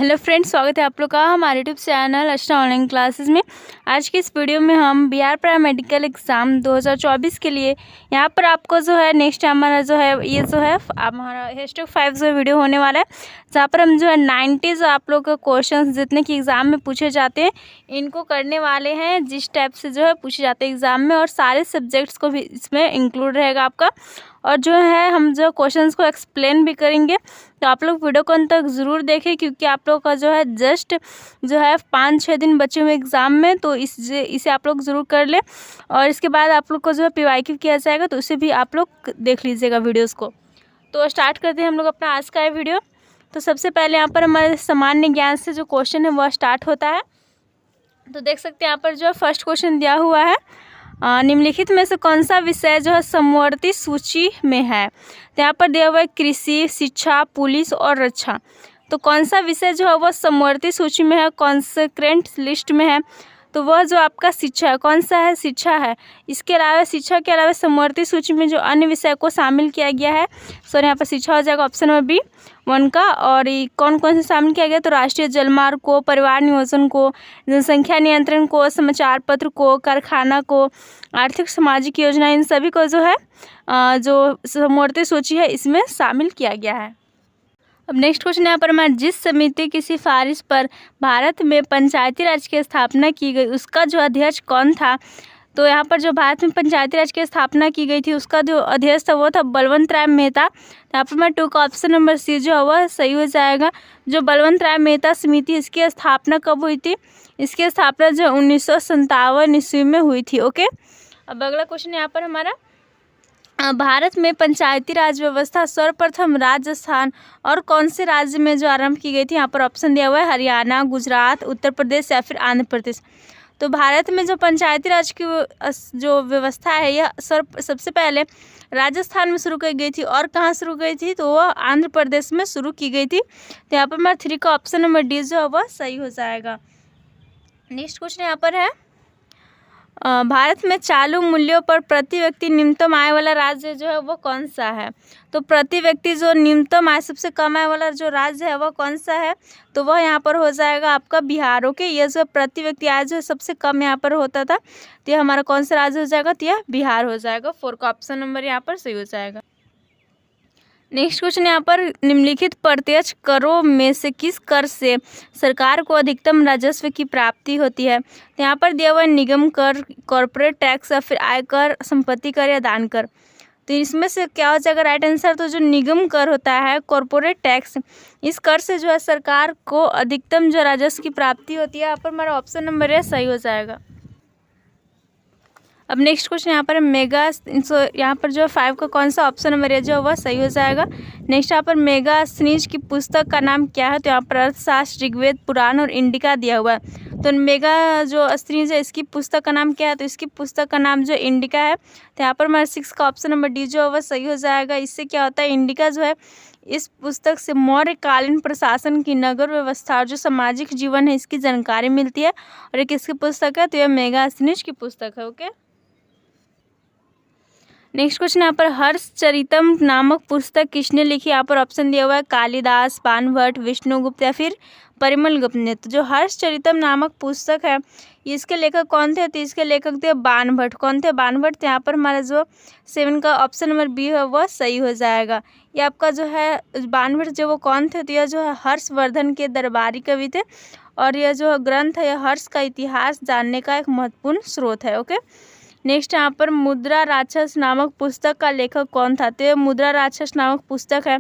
Hello friends, स्वागत है आप लोग का हमारे यूट्यूब चैनल अर्चना ऑनलाइन क्लासेस में। आज की इस वीडियो में हम बिहार पैरामेडिकल एग्ज़ाम 2024 के लिए यहाँ पर आपको जो है नेक्स्ट हमारा जो है ये जो है हमारा #5 जो वीडियो होने वाला है, जहाँ पर हम जो है 90 जो आप लोग का क्वेश्चन जितने कि एग्ज़ाम में पूछे जाते हैं इनको करने वाले हैं, जिस टाइप से जो है पूछे जाते हैं एग्ज़ाम में, और सारे सब्जेक्ट्स को भी इसमें इंक्लूड रहेगा आपका। और जो है हम जो क्वेश्चंस को एक्सप्लेन भी करेंगे, तो आप लोग वीडियो को अंत तक ज़रूर देखें, क्योंकि आप लोग का जो है जस्ट जो है 5-6 दिन बचे हुए एग्ज़ाम में, तो इसे आप लोग ज़रूर कर लें। और इसके बाद आप लोग को जो है PYQ किया जाएगा, तो उसे भी आप लोग देख लीजिएगा वीडियोज़ को। तो स्टार्ट करते हैं हम लोग अपना आज का ये वीडियो। तो सबसे पहले यहाँ पर हमारे सामान्य ज्ञान से जो क्वेश्चन है वह स्टार्ट होता है। तो देख सकते हैं यहाँ पर जो है फर्स्ट क्वेश्चन दिया हुआ है, निम्नलिखित में से कौन सा विषय जो है समवर्ती सूची में है। तो यहाँ पर दिया हुआ है कृषि, शिक्षा, पुलिस और रक्षा। तो कौन सा विषय जो है वह समवर्ती सूची में है, कॉन्सेक्रेंट लिस्ट में है, तो वह जो आपका शिक्षा है। कौन सा है? शिक्षा है। इसके अलावा शिक्षा के अलावा समवर्ती सूची में जो अन्य विषय को शामिल किया गया है, सर यहाँ पर शिक्षा हो जाएगा ऑप्शन नंबर बी 1 का। और कौन कौन से शामिल किया गया, तो राष्ट्रीय जलमार्ग को, परिवार नियोजन को, जनसंख्या नियंत्रण को, समाचार पत्र को, कारखाना को, आर्थिक सामाजिक योजना, इन सभी को जो है जो समवर्ती सूची है इसमें शामिल किया गया है। अब नेक्स्ट क्वेश्चन यहाँ पर हमारा, जिस समिति की सिफारिश पर भारत में पंचायती राज की स्थापना की गई उसका जो अध्यक्ष कौन था। तो यहाँ पर जो भारत में पंचायती राज की स्थापना की गई थी उसका जो अध्यक्ष था वो था बलवंत राय मेहता। यहाँ पर मैं 2 का ऑप्शन नंबर सी जो है वह सही हो जाएगा। जो बलवंत राय मेहता समिति, इसकी स्थापना कब हुई थी? इसकी स्थापना जो 1957 ईस्वी में हुई थी। ओके, अब अगला क्वेश्चन यहाँ पर हमारा, भारत में पंचायती राज व्यवस्था सर्वप्रथम राजस्थान और कौन से राज्य में जो आरंभ की गई थी। यहाँ पर ऑप्शन दिया हुआ है हरियाणा, गुजरात, उत्तर प्रदेश या फिर आंध्र प्रदेश। तो भारत में जो पंचायती राज की जो व्यवस्था है यह सबसे पहले राजस्थान में शुरू की गई थी। और कहाँ शुरू गई थी? तो वह आंध्र प्रदेश में शुरू की गई थी। तो यहाँ पर हमारा 3 का ऑप्शन नंबर डी जो है वह सही हो जाएगा। नेक्स्ट क्वेश्चन यहाँ पर है, भारत में चालू मूल्यों पर प्रति व्यक्ति न्यूनतम आय वाला राज्य जो है वो कौन सा है। तो प्रति व्यक्ति जो न्यूनतम आय सबसे कम आय वाला जो राज्य है वह कौन सा है, तो वह यहाँ पर हो जाएगा आपका बिहार। ओके, यह जो प्रति व्यक्ति आय जो सबसे कम यहाँ पर होता था, तो यह हमारा कौन सा राज्य हो जाएगा, तो यह बिहार हो जाएगा। 4 का ऑप्शन नंबर यहाँ पर सही हो जाएगा। नेक्स्ट क्वेश्चन यहाँ पर, निम्नलिखित प्रत्यक्ष करों में से किस कर से सरकार को अधिकतम राजस्व की प्राप्ति होती है। तो यहाँ पर दिया हुआ है निगम कर, कॉर्पोरेट टैक्स या फिर आयकर, संपत्ति कर या दान कर। तो इसमें से क्या हो जाएगा राइट आंसर? तो जो निगम कर होता है, कॉर्पोरेट टैक्स, इस कर से जो है सरकार को अधिकतम जो राजस्व की प्राप्ति होती है। यहाँ पर हमारा ऑप्शन नंबर ए सही हो जाएगा। अब नेक्स्ट क्वेश्चन यहाँ पर मेगा, यहाँ पर जो 5 का कौन सा ऑप्शन नंबर है जो वह सही हो जाएगा। नेक्स्ट यहाँ पर मेगा स्नीज की पुस्तक का नाम क्या है। तो यहाँ पर अर्थशास्त्र, ऋग्वेद, पुराण और इंडिका दिया हुआ है। तो मेगा जो स्नीज है इसकी पुस्तक का नाम क्या है, तो इसकी पुस्तक का नाम जो इंडिका है। तो यहाँ पर हमारा 6 का ऑप्शन नंबर डी जो है वह सही हो जाएगा। इससे क्या होता है, इंडिका जो है इस पुस्तक से मौर्यकालीन प्रशासन की, नगर व्यवस्था और जो सामाजिक जीवन है इसकी जानकारी मिलती है। और ये किसकी पुस्तक है, तो यह मेगा स्नीज की पुस्तक है। ओके, नेक्स्ट क्वेश्चन यहाँ पर, हर्षचरितम नामक पुस्तक किसने लिखी। यहाँ पर ऑप्शन दिया हुआ है कालिदास, बाणभट्ट, विष्णुगुप्त या फिर परिमल गुप्त ने। तो जो हर्षचरितम नामक पुस्तक है इसके लेखक कौन थे, तो इसके लेखक थे बाणभट्ट। कौन थे? बाणभट्ट। तो यहाँ पर हमारा जो 7 का ऑप्शन नंबर बी है वह सही हो जाएगा। ये आपका जो है बाणभट्ट जो वो कौन थे, तो यह जो है हर्षवर्धन के दरबारी कवि थे। और यह जो ग्रंथ है यह हर्ष का इतिहास जानने का एक महत्वपूर्ण स्रोत है। ओके, नेक्स्ट यहाँ पर मुद्रा राक्षस नामक पुस्तक का लेखक कौन था। तो ये मुद्रा राक्षस नामक पुस्तक है,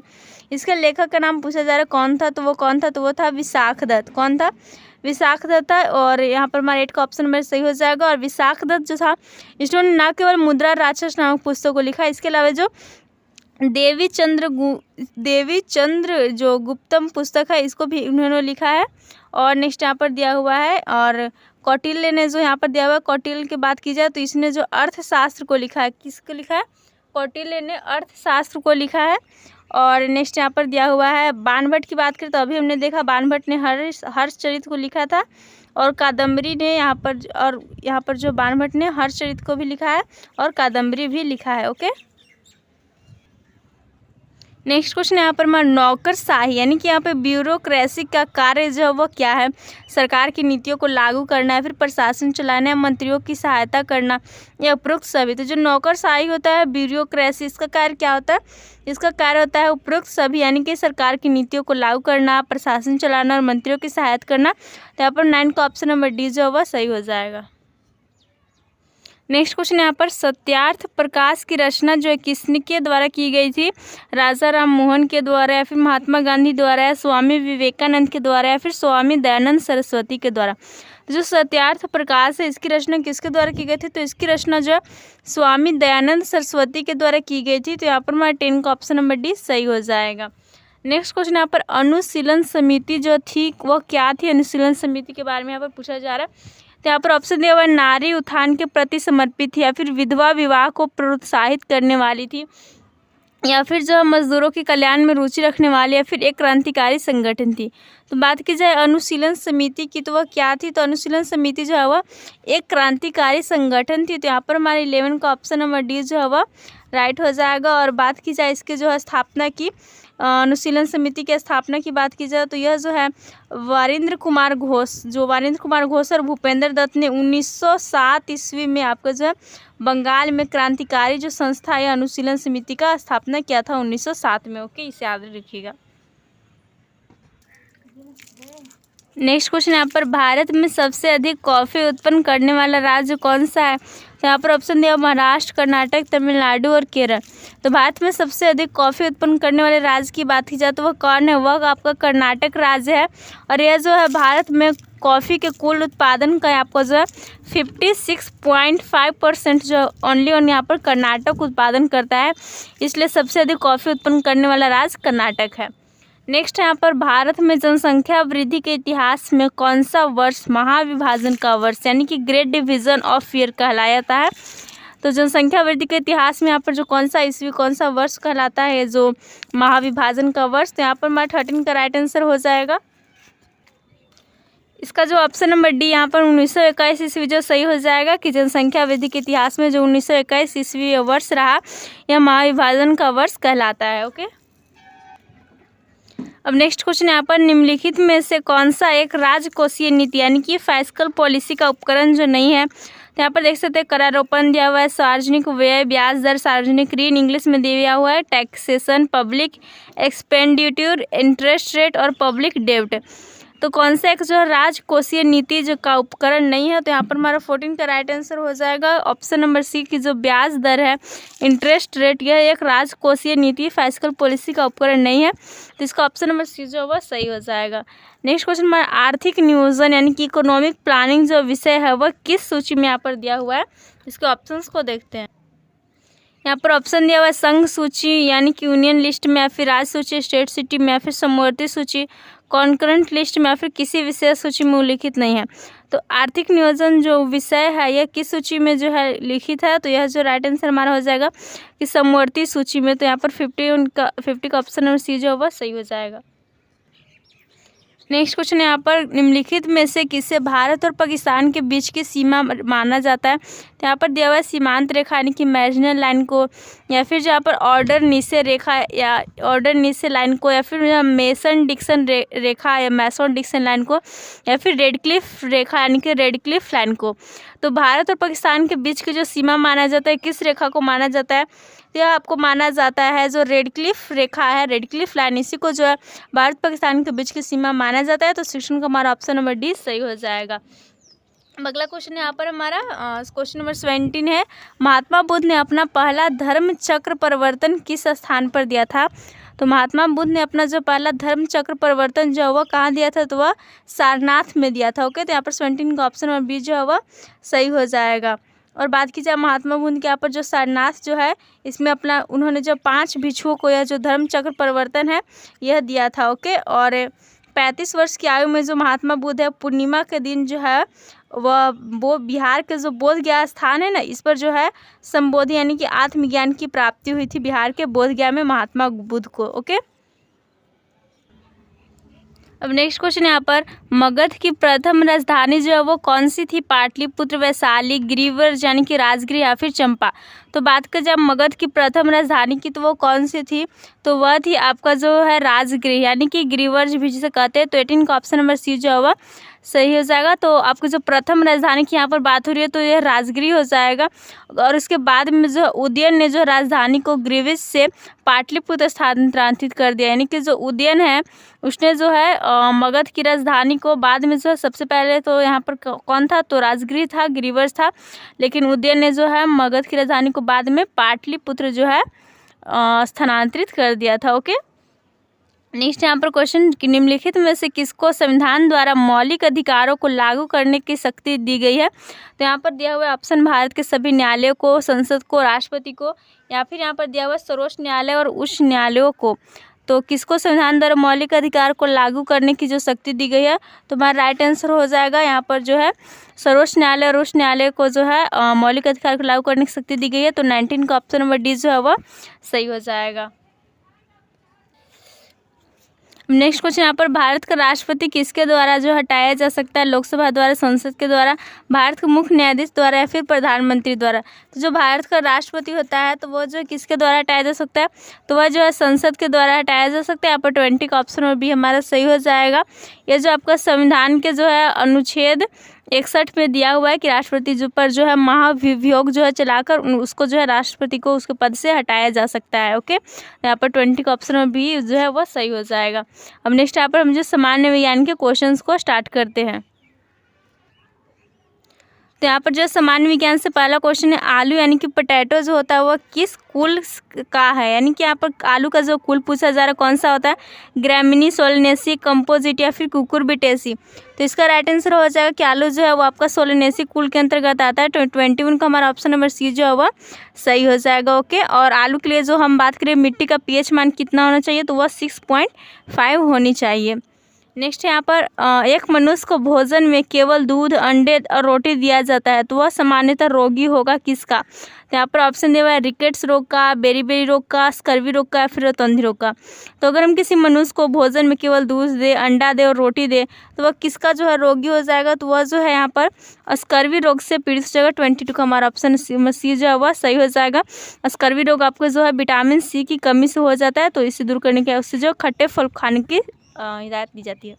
इसके लेखक का नाम पूछा जा रहा है कौन था, तो वो कौन था, तो वो था विशाख दत्त। कौन था? विशाख दत्त था। और यहाँ पर हमारा 8 का ऑप्शन नंबर सही हो जाएगा। और विशाख दत्त जो था इन्होंने न केवल मुद्रा राक्षस नामक पुस्तक को लिखा, इसके अलावा जो देवी चंद्र जो गुप्तम पुस्तक है इसको भी उन्होंने लिखा है। और नेक्स्ट यहाँ पर दिया हुआ है, और कौटिल्य ने जो यहाँ पर दिया हुआ है, कौटिल्य की बात की जाए तो इसने जो अर्थशास्त्र को लिखा है, किसको लिखा है? कौटिल्य ने अर्थशास्त्र को लिखा है। और नेक्स्ट यहाँ पर दिया हुआ है, बाणभट्ट की बात करें तो अभी हमने देखा बाणभट्ट ने हर्षचरित को लिखा था। और कादम्बरी ने यहाँ पर जो बाणभट्ट ने हर्षचरित को भी लिखा है और कादम्बरी भी लिखा है। ओके, नेक्स्ट क्वेश्चन यहाँ पर हमारा नौकरशाही यानी कि यहाँ पे ब्यूरोक्रेसी का कार्य जो है वो क्या है? सरकार की नीतियों को लागू करना है, फिर प्रशासन चलाना है, मंत्रियों की सहायता करना या उपरोक्त सभी। तो जो नौकरशाही होता है ब्यूरोक्रेसी, इसका कार्य क्या होता है? इसका कार्य होता है उपरोक्त सभी यानी कि सरकार की नीतियों को लागू करना, प्रशासन चलाना और मंत्रियों की सहायता करना। तो यहाँ पर 9 का ऑप्शन नंबर डी जो है वह सही हो जाएगा। नेक्स्ट क्वेश्चन यहाँ पर सत्यार्थ प्रकाश की रचना जो है किसके द्वारा की गई थी? राजा राम मोहन के द्वारा या फिर महात्मा गांधी द्वारा या स्वामी विवेकानंद के द्वारा या फिर स्वामी दयानंद सरस्वती के द्वारा। तो जो सत्यार्थ प्रकाश है इसकी रचना किसके द्वारा की गई थी? तो इसकी रचना जो है स्वामी दयानंद सरस्वती के द्वारा की गई थी। तो यहाँ पर हमारा 10 का ऑप्शन नंबर डी सही हो जाएगा। नेक्स्ट क्वेश्चन यहाँ पर अनुशीलन समिति जो थी वह क्या थी? अनुशीलन समिति के बारे में यहाँ पर पूछा जा रहा है। तो यहाँ पर ऑप्शन दिया हुआ है नारी उत्थान के प्रति समर्पित थी या फिर विधवा विवाह को प्रोत्साहित करने वाली थी या फिर जो मजदूरों के कल्याण में रुचि रखने वाली या फिर एक क्रांतिकारी संगठन थी। तो बात की जाए अनुशीलन समिति की तो वह क्या थी? तो अनुशीलन समिति जो है वह एक क्रांतिकारी संगठन थी। तो यहाँ पर हमारे 11 का ऑप्शन नंबर डी जो है वह राइट हो जाएगा। और बात की जाए इसके जो है स्थापना की, अनुशीलन समिति की स्थापना की बात की जाए तो यह जो है वारिंद्र कुमार घोष और भूपेंद्र दत्त ने 1907 ईस्वी में आपका जो है बंगाल में क्रांतिकारी जो संस्था है अनुशीलन समिति का स्थापना किया था 1907 में। ओके, इसे याद रखिएगा। नेक्स्ट क्वेश्चन यहाँ पर भारत में सबसे अधिक कॉफ़ी उत्पन्न करने वाला राज्य कौन सा है? तो यहाँ पर ऑप्शन दिया महाराष्ट्र, कर्नाटक, तमिलनाडु और केरल। तो भारत में सबसे अधिक कॉफ़ी उत्पन्न करने वाले राज्य की बात की जाए तो वह कौन है? वह आपका कर्नाटक राज्य है। और यह जो है भारत में कॉफ़ी के कुल उत्पादन का आपका जो है 56.5% जो ओनली यहाँ पर कर्नाटक उत्पादन करता है, इसलिए सबसे अधिक कॉफ़ी उत्पन्न करने वाला राज्य कर्नाटक है। नेक्स्ट यहाँ पर भारत में जनसंख्या वृद्धि के इतिहास में कौन सा वर्ष महाविभाजन का वर्ष यानी कि ग्रेट डिवीजन ऑफ ईयर कहलाया जाता है? तो जनसंख्या वृद्धि के इतिहास में यहाँ पर जो कौन सा ईस्वी कौन सा वर्ष कहलाता है जो महाविभाजन का वर्ष? तो यहाँ पर हमारा 13 का राइट आंसर हो जाएगा। इसका जो ऑप्शन नंबर डी यहाँ पर 1921 ईस्वी जो सही हो जाएगा कि जनसंख्या वृद्धि के इतिहास में जो 1921 ईस्वी वर्ष रहा यह महाविभाजन का वर्ष कहलाता है। ओके, अब नेक्स्ट क्वेश्चन यहाँ पर निम्नलिखित में से कौन सा एक राजकोषीय नीति यानी कि फिस्कल पॉलिसी का उपकरण जो नहीं है? तो यहाँ पर देख सकते हैं करारोपण दिया हुआ है, सार्वजनिक व्यय, ब्याज दर, सार्वजनिक ऋण इंग्लिश में दिया हुआ है, taxation, public expenditure, interest rate और पब्लिक डेब्ट। तो कौन सा एक जो राजकोषीय नीति जो का उपकरण नहीं है? तो यहाँ पर हमारा 14 का राइट आंसर हो जाएगा ऑप्शन नंबर सी की जो ब्याज दर है, इंटरेस्ट रेट, यह एक राजकोषीय नीति फिस्कल पॉलिसी का उपकरण नहीं है। तो इसका ऑप्शन नंबर सी जो वह सही हो जाएगा। नेक्स्ट क्वेश्चन हमारा आर्थिक नियोजन यानी कि इकोनॉमिक प्लानिंग जो विषय है वह किस सूची में यहाँ पर दिया हुआ है? इसके ऑप्शंस को देखते हैं। यहाँ पर ऑप्शन दिया हुआ है संघ सूची यानी कि यूनियन लिस्ट में या फिर राज्य सूची, स्टेट सिटी में या फिर समवर्ती सूची, कॉन्करेंट लिस्ट में या फिर किसी विशेष सूची में उल्लिखित नहीं है। तो आर्थिक नियोजन जो विषय है यह किस सूची में जो है लिखित है? तो यह जो राइट आंसर हमारा हो जाएगा कि समवर्ती सूची में। तो यहाँ पर 50 का ऑप्शन नंबर सी जो वह सही हो जाएगा। नेक्स्ट क्वेश्चन यहाँ पर निम्नलिखित में से किसे भारत और पाकिस्तान के बीच की सीमा माना जाता है? तो यहाँ पर दिया हुआ है सीमांत रेखा यानी कि मैरिजिनल लाइन को, या फिर जहाँ पर ऑर्डर नीचे रेखा या ऑर्डर नीचे लाइन को, या फिर मेसन डिक्सन रेखा या मैसन डिक्सन लाइन को, या फिर रेडक्लिफ रेखा यानी कि रेडक्लिफ लाइन को। तो भारत और पाकिस्तान के बीच की जो सीमा माना जाता है किस रेखा को माना जाता है? यह आपको माना जाता है जो रेडक्लिफ रेखा है, रेडक्लिफ लाइन, इसी को जो है भारत पाकिस्तान के बीच की सीमा माना जाता है। तो सेक्शन का हमारा ऑप्शन नंबर डी सही हो जाएगा। अगला क्वेश्चन यहाँ पर हमारा क्वेश्चन नंबर 17 है, महात्मा बुद्ध ने अपना पहला धर्म चक्र परिवर्तन किस स्थान पर दिया था? तो महात्मा बुद्ध ने अपना जो पहला धर्म चक्र परिवर्तन जो है वह कहाँ दिया था? तो वह सारनाथ में दिया था। ओके, तो यहाँ पर 17 का ऑप्शन नंबर बी जो है वह सही हो जाएगा। और बात की जाए महात्मा बुद्ध के यहाँ पर जो सारनाथ जो है इसमें अपना उन्होंने जो 5 भिक्षुओं को यह जो धर्म चक्र परिवर्तन है यह दिया था। ओके, और 35 वर्ष की आयु में जो महात्मा बुद्ध है पूर्णिमा के दिन जो है वो बिहार के जो बोध गया स्थान है ना, इस पर जो है संबोधि यानी कि आत्मज्ञान की प्राप्ति हुई थी बिहार के बोध गया में महात्मा बुद्ध को। ओके, अब नेक्स्ट क्वेश्चन यहाँ पर मगध की प्रथम राजधानी जो है वो कौन सी थी? पाटलिपुत्र, वैशाली, गिरिवर यानी कि राजगृह या फिर चंपा। तो बात करें जब मगध की प्रथम राजधानी की, तो वो कौन सी थी, तो वह थी आपका जो है राजगृह, यानी कि ग्रीवर्ज भी जिसे कहते हैं। तो 18 का ऑप्शन नंबर सी जो है वह सही हो जाएगा। तो आपको जो प्रथम राजधानी की यहाँ पर बात हो रही है तो यह राजगृह हो जाएगा। और उसके बाद में जो उदयन ने जो राजधानी को ग्रीविज से पाटलिपुत्र स्थानांतरित कर दिया, यानी कि जो उदयन है उसने जो है मगध की राजधानी को बाद में जो है, सबसे पहले तो यहाँ पर कौन था, तो राजगृह था, ग्रीवर्ज था, लेकिन उदयन ने जो है मगध की राजधानी को बाद में पाटलिपुत्र जो है स्थानांतरित कर दिया था। ओके, नेक्स्ट यहाँ पर क्वेश्चन, निम्नलिखित में से किसको संविधान द्वारा मौलिक अधिकारों को लागू करने की शक्ति दी गई है। तो यहाँ पर दिया हुआ ऑप्शन भारत के सभी न्यायालयों को, संसद को, राष्ट्रपति को, या फिर यहाँ पर दिया हुआ सर्वोच्च न्यायालय और उच्च न्यायालयों को। तो किसको संविधान द्वारा मौलिक अधिकार को लागू करने की जो शक्ति दी गई है, तो हमारा राइट आंसर हो जाएगा यहाँ पर जो है सर्वोच्च न्यायालय और उच्च न्यायालय को जो है मौलिक अधिकार को लागू करने की शक्ति दी गई है। तो 19 का ऑप्शन नंबर डी जो है वह सही हो जाएगा। नेक्स्ट क्वेश्चन यहाँ पर, भारत का राष्ट्रपति किसके द्वारा जो हटाया जा सकता है, लोकसभा द्वारा, संसद के द्वारा, भारत के मुख्य न्यायाधीश द्वारा, या फिर प्रधानमंत्री द्वारा। तो जो भारत का राष्ट्रपति होता है तो वो जो किसके द्वारा हटाया जा सकता है, तो वह जो है संसद के द्वारा हटाया जा सकता है। यहाँ पर 20 का ऑप्शन और बी हमारा सही हो जाएगा। ये जो आपका संविधान के जो है अनुच्छेद 61 में दिया हुआ है कि राष्ट्रपति जो पर जो है महाभियोग जो है चलाकर उसको जो है राष्ट्रपति को उसके पद से हटाया जा सकता है। ओके, यहाँ पर 20 का ऑप्शन में भी जो है वो सही हो जाएगा। अब नेक्स्ट यहाँ पर हम जो सामान्य विज्ञान के क्वेश्चंस को स्टार्ट करते हैं। तो यहाँ पर जो सामान्य विज्ञान से पहला क्वेश्चन है, आलू यानी कि पोटैटो जो होता है वह किस कुल का है, यानी कि यहाँ पर आलू का जो कुल पूछा जा रहा है कौन सा होता है, ग्रैमिनी, सोलेनेसी, कंपोजिट, या फिर कुकुरबिटेसी। तो इसका राइट आंसर हो जाएगा कि आलू जो है वो आपका सोलेनेसी कुल के अंतर्गत आता है। 21 का हमारा ऑप्शन नंबर सी जो है वह सही हो जाएगा। ओके, और आलू के लिए जो हम बात करें मिट्टी का pH मान कितना होना चाहिए, तो वह 6.5 होनी चाहिए। नेक्स्ट यहाँ पर एक मनुष्य को भोजन में केवल दूध, अंडे और रोटी दिया जाता है तो वह सामान्यतः रोगी होगा किसका। तो यहाँ पर ऑप्शन दिया हुआ है रिकेट्स रोग का, बेरी रोग का, स्कर्वी रोग का, या फिर रतौंधी रोग का। तो अगर हम किसी मनुष्य को भोजन में केवल दूध दे, अंडा दे और रोटी दे तो वह किसका जो है रोगी हो जाएगा, तो वह जो है यहाँ पर स्कर्वी रोग से पीड़ित हो जाएगा। 22 का हमारा ऑप्शन सी जो है वह सही हो जाएगा। स्कर्वी रोग आपको जो है विटामिन सी की कमी से हो जाता है, तो इसे दूर करने के उससे जो खट्टे फल खाने की हिदायत दी जाती है।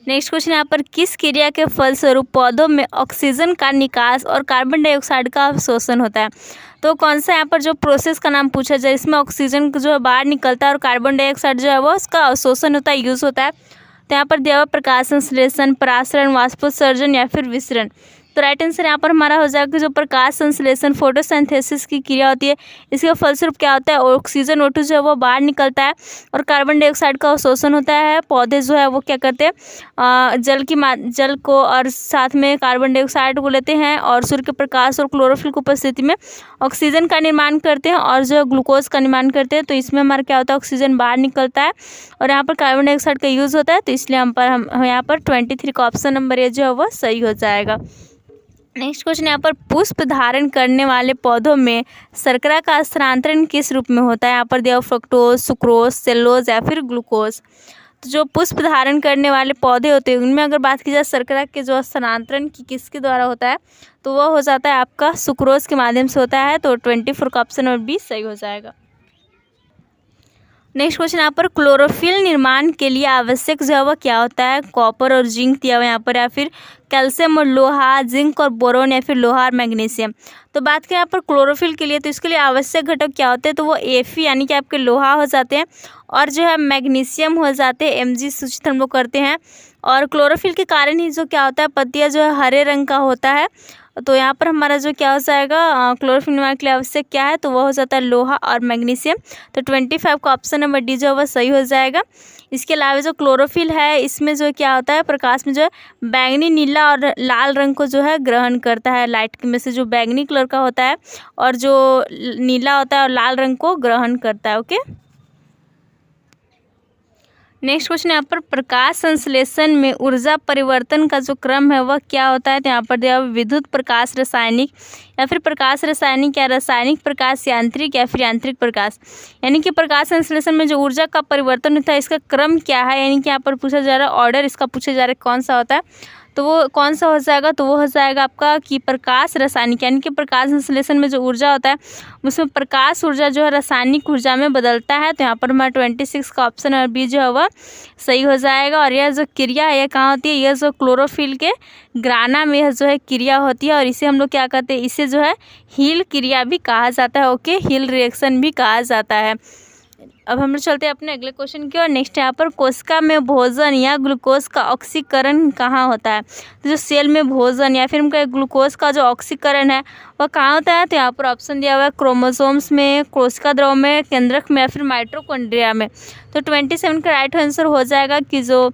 नेक्स्ट क्वेश्चन यहाँ पर, किस क्रिया के फलस्वरूप पौधों में ऑक्सीजन का निकास और कार्बन डाइऑक्साइड का अवशोषण होता है। तो कौन सा यहाँ पर जो प्रोसेस का नाम पूछा जाए, इसमें ऑक्सीजन जो है बाहर निकलता है और कार्बन डाइऑक्साइड जो है वो उसका अवशोषण होता है, यूज़ होता है। तो यहाँ पर दिया हुआ प्रकाश संश्लेषण, परासरण, वाष्पोत्सर्जन, या फिर विसरण। तो राइट आंसर यहाँ पर हमारा हो जाएगा कि जो प्रकाश संश्लेषण, फोटोसिंथेसिस की क्रिया होती है, इसके फलस्वरूप क्या होता है, ऑक्सीजन O2 जो है वो बाहर निकलता है और कार्बन डाइऑक्साइड का अवशोषण होता है। पौधे जो है वो क्या करते हैं, जल को और साथ में कार्बन डाइऑक्साइड को लेते हैं और सूर्य के प्रकाश और क्लोरोफिल की उपस्थिति में ऑक्सीजन का निर्माण करते हैं और जो ग्लूकोज का निर्माण करते हैं। तो इसमें हमारा क्या होता है, ऑक्सीजन बाहर निकलता है और यहाँ पर कार्बन डाइऑक्साइड का यूज़ होता है। तो इसलिए हम यहाँ पर 23 का ऑप्शन नंबर ए जो है वह सही हो जाएगा। नेक्स्ट क्वेश्चन यहाँ पर, पुष्प धारण करने वाले पौधों में शर्करा का स्थानांतरण किस रूप में होता है। यहाँ पर दिया फ्रक्टोज, सुक्रोज, सेलोज, या फिर ग्लूकोज। तो जो पुष्प धारण करने वाले पौधे होते हैं उनमें अगर बात की जाए शर्करा के जो स्थानांतरण किसके द्वारा होता है, तो वह हो जाता है आपका सुक्रोज के माध्यम से होता है। तो 24 का ऑप्शन और बी सही हो जाएगा। नेक्स्ट क्वेश्चन यहाँ पर, क्लोरोफिल निर्माण के लिए आवश्यक जो है वह क्या होता है, कॉपर और जिंक दिया हुआ है यहाँ पर, या फिर कैल्शियम और लोहा, जिंक और बोरोन, या फिर लोहा और मैग्नीशियम। तो बात करें यहाँ पर क्लोरोफिल के लिए, तो इसके लिए आवश्यक घटक क्या होते हैं, तो वो Fe यानी कि आपके लोहा हो जाते हैं और जो है मैग्नीशियम हो जाते हैं, Mg सूचित हम लोग करते हैं। और क्लोरोफिल के कारण ही जो क्या होता है, पत्तियाँ जो है हरे रंग का होता है। तो यहाँ पर हमारा जो क्या हो जाएगा, क्लोरोफिल निर्माण के लिए आवश्यक क्या है, तो वह हो जाता है लोहा और मैग्नीशियम। तो 25 का ऑप्शन नंबर डी जो है वह सही हो जाएगा। इसके अलावा जो क्लोरोफिल है इसमें जो क्या होता है, प्रकाश में जो है बैंगनी, नीला और लाल रंग को जो है ग्रहण करता है। लाइट में से जो बैंगनी कलर का होता है और जो नीला होता है और लाल रंग को ग्रहण करता है। ओके, नेक्स्ट क्वेश्चन यहाँ पर, प्रकाश संश्लेषण में ऊर्जा परिवर्तन का जो क्रम है वह क्या होता है। तो यहाँ पर दिया विद्युत प्रकाश, रासायनिक, या फिर प्रकाश रासायनिक, या रासायनिक प्रकाश, यांत्रिक, या फिर यांत्रिक प्रकाश। यानी कि प्रकाश संश्लेषण में जो ऊर्जा का परिवर्तन होता है इसका क्रम क्या है, यानी कि यहाँ पर पूछा जा रहा है ऑर्डर, इसका पूछा जा रहा है कौन सा होता है। तो वो कौन सा हो जाएगा, तो वो हो जाएगा आपका कि प्रकाश रासायनिक, यानी कि प्रकाश संश्लेषण में जो ऊर्जा होता है उसमें प्रकाश ऊर्जा जो है रासायनिक ऊर्जा में बदलता है। तो यहाँ पर हमारा 26 का ऑप्शन और बी जो है वह सही हो जाएगा। और यह जो क्रिया है यह कहाँ होती है, यह जो क्लोरोफिल के ग्राना में यह जो है क्रिया होती है, और इसे हम लोग क्या कहते हैं, इसे जो है हील क्रिया भी कहा जाता है। ओके, हील रिएक्शन भी कहा जाता है। अब हम लोग चलते हैं अपने अगले क्वेश्चन की ओर। नेक्स्ट यहाँ पर कोशिका में भोजन या ग्लूकोज का ऑक्सीकरण कहाँ होता है। तो जो सेल में भोजन या फिर उनका ग्लूकोज का जो ऑक्सीकरण है वह कहाँ होता है। तो यहाँ पर ऑप्शन दिया हुआ है क्रोमोसोम्स में, कोशिका द्रव में, केंद्रक में या फिर माइटोकॉन्ड्रिया में। तो 27 का राइट आंसर हो जाएगा कि जो